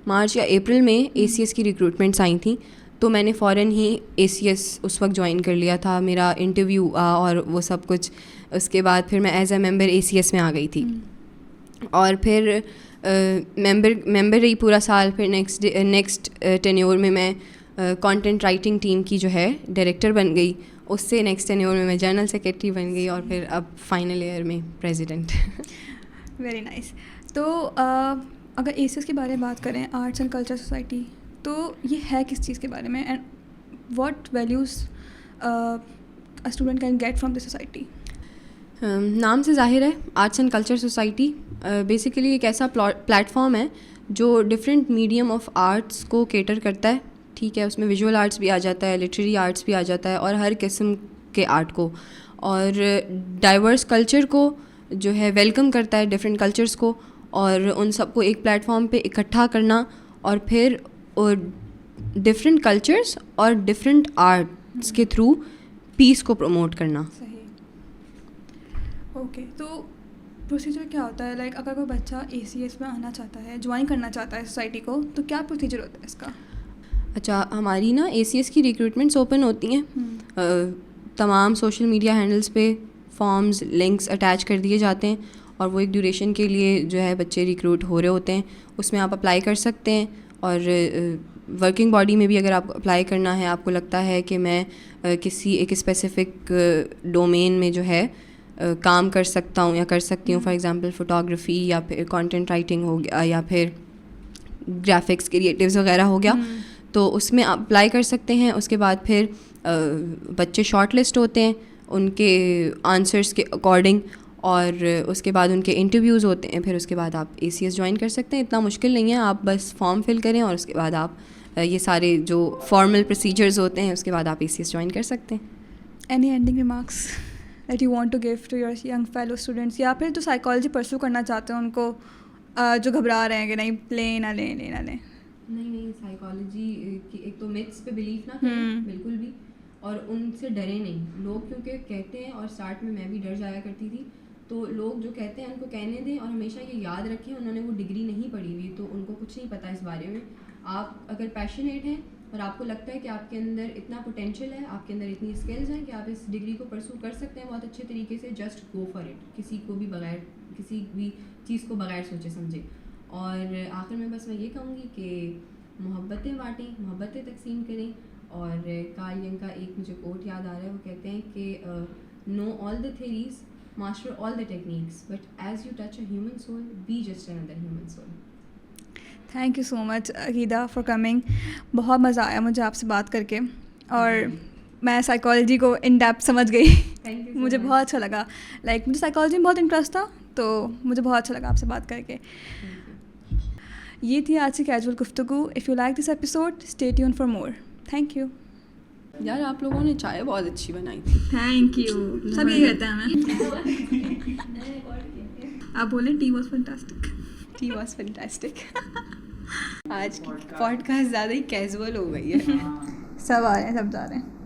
مارچ یا اپریل میں ACS کی ریکروٹمنٹس آئی تھیں. تو میں نے فوراً ہی ACS اس وقت جوائن کر لیا تھا. میرا انٹرویو اور وہ سب کچھ. اس کے بعد پھر میں ایز اے ممبر ACS میں آ گئی تھی, اور پھر ممبر رہی پورا سال. پھر نیکسٹ ٹینیور میں کانٹینٹ رائٹنگ ٹیم کی جو ہے ڈائریکٹر بن گئی. اس سے نیکسٹ ٹینیور میں جنرل سیکریٹری بن گئی, اور پھر اب فائنل ایئر میں پریزیڈنٹ. Very nice. تو اگر ACS کے بارے میں بات کریں, آرٹس اینڈ کلچر سوسائٹی, تو یہ ہے کس چیز کے بارے میں, and what values student can get from the society? نام سے ظاہر ہے, arts and culture society basically ایک ایسا پلیٹ فارم ہے جو ڈفرینٹ میڈیم آف آرٹس کو کیٹر کرتا ہے. ٹھیک ہے, اس میں ویژول آرٹس بھی آ جاتا ہے, لٹریری آرٹس بھی آ جاتا ہے, اور ہر قسم کے آرٹ کو, اور ڈائیورس کلچر کو جو ہے ویلکم کرتا ہے, ڈفرینٹ کلچرس کو, اور ان سب کو ایک پلیٹ فارم پہ اکٹھا کرنا, اور پھر ڈفرینٹ کلچرس اور ڈفرینٹ آرٹس کے تھرو پیس کو پروموٹ کرنا. صحیح. اوکے, تو پروسیجر کیا ہوتا ہے؟ لائک اگر کوئی بچہ ACS میں آنا چاہتا ہے, جوائن کرنا چاہتا ہے سوسائٹی کو, تو کیا پروسیجر ہوتا ہے اس کا؟ اچھا, ہماری نا ACS کی ریکروٹمنٹس اوپن ہوتی ہیں, تمام سوشل میڈیا ہینڈلس پہ فارمز لنکس اٹیچ کر دیے جاتے ہیں, اور وہ ایک ڈیوریشن کے لیے جو ہے بچے ریکروٹ ہو رہے ہوتے ہیں. اس میں آپ اپلائی کر سکتے ہیں, اور ورکنگ باڈی میں بھی اگر آپ اپلائی کرنا ہے, آپ کو لگتا ہے کہ میں کسی ایک اسپیسیفک ڈومین میں جو ہے کام کر سکتا ہوں یا کر سکتی ہوں, فار ایگزامپل فوٹوگرافی یا پھر کانٹینٹ رائٹنگ ہو گیا یا پھر گرافکس کریٹیوز وغیرہ ہو گیا, تو اس میں آپ اپلائی کر سکتے ہیں. اس کے بعد پھر بچے شارٹ لسٹ ہوتے ہیں ان کے آنسرس کے اکارڈنگ, اور اس کے بعد ان کے انٹرویوز ہوتے ہیں. پھر اس کے بعد آپ ACS جوائن کر سکتے ہیں. اتنا مشکل نہیں ہے, آپ بس فارم فل کریں اور اس کے بعد آپ یہ سارے جو فارمل پروسیجرز ہوتے ہیں اس کے بعد آپ ACS جوائن کر سکتے ہیں. Any ending remarks that you want to give to your young fellow students, یا پھر جو سائیکالوجی پرسو کرنا چاہتے ہیں ان کو, جو گھبرا رہے ہیں کہ نہیں لیں نہ لیں لیں نہ لیں؟ نہیں, سائیکالوجی کی ایک تو میتھس پہ بلیف نہ کریں بالکل بھی, اور ان سے ڈریں نہیں. لوگ کیونکہ کہتے ہیں, اور اسٹارٹ میں بھی ڈر جایا کرتی تھی, تو لوگ جو کہتے ہیں ان کو کہنے دیں, اور ہمیشہ یہ یاد رکھیں انہوں نے وہ ڈگری نہیں پڑھی ہوئی, تو ان کو کچھ نہیں پتہ اس بارے میں. آپ اگر پیشنیٹ ہیں اور آپ کو لگتا ہے کہ آپ کے اندر اتنا پوٹینشیل ہے, آپ کے اندر اتنی اسکلز ہیں کہ آپ اس ڈگری کو پرسو کر سکتے ہیں بہت اچھے طریقے سے, جسٹ گو فار اٹ. کسی کو بھی بغیر کسی بھی چیز کو بغیر سوچے سمجھے. اور آخر میں بس میں یہ کہوں گی کہ محبتیں بانٹیں, محبتیں تقسیم کریں. اور کارل ینگ کا ایک مجھے کوٹ یاد آ رہا ہے, وہ کہتے ہیں کہ no all the theories, master all the techniques, but as you touch a human soul, be just another human soul. Thank you so much Aqeeda for coming. بہت مزہ آیا مجھے آپ سے بات کر کے, اور میں سائیکالوجی کو ان ڈیپتھ سمجھ گئی. مجھے بہت اچھا لگا, لائک مجھے سائیکالوجی میں بہت انٹرسٹ تھا, تو مجھے بہت اچھا لگا آپ سے بات کر کے. یہ تھی آج کی کیجول گفتگو. If you like this episode stay tune for more. Thank you. یار آپ لوگوں نے چائے بہت اچھی بنائی تھی. Thank you. سب یہی کہتے ہیں ہمیں. آپ بولیں T was fantastic. T was fantastic. آج کی پوڈ کاسٹ زیادہ ہی کیزول ہو گئی ہے. سب آ رہے ہیں, سب جا رہے ہیں.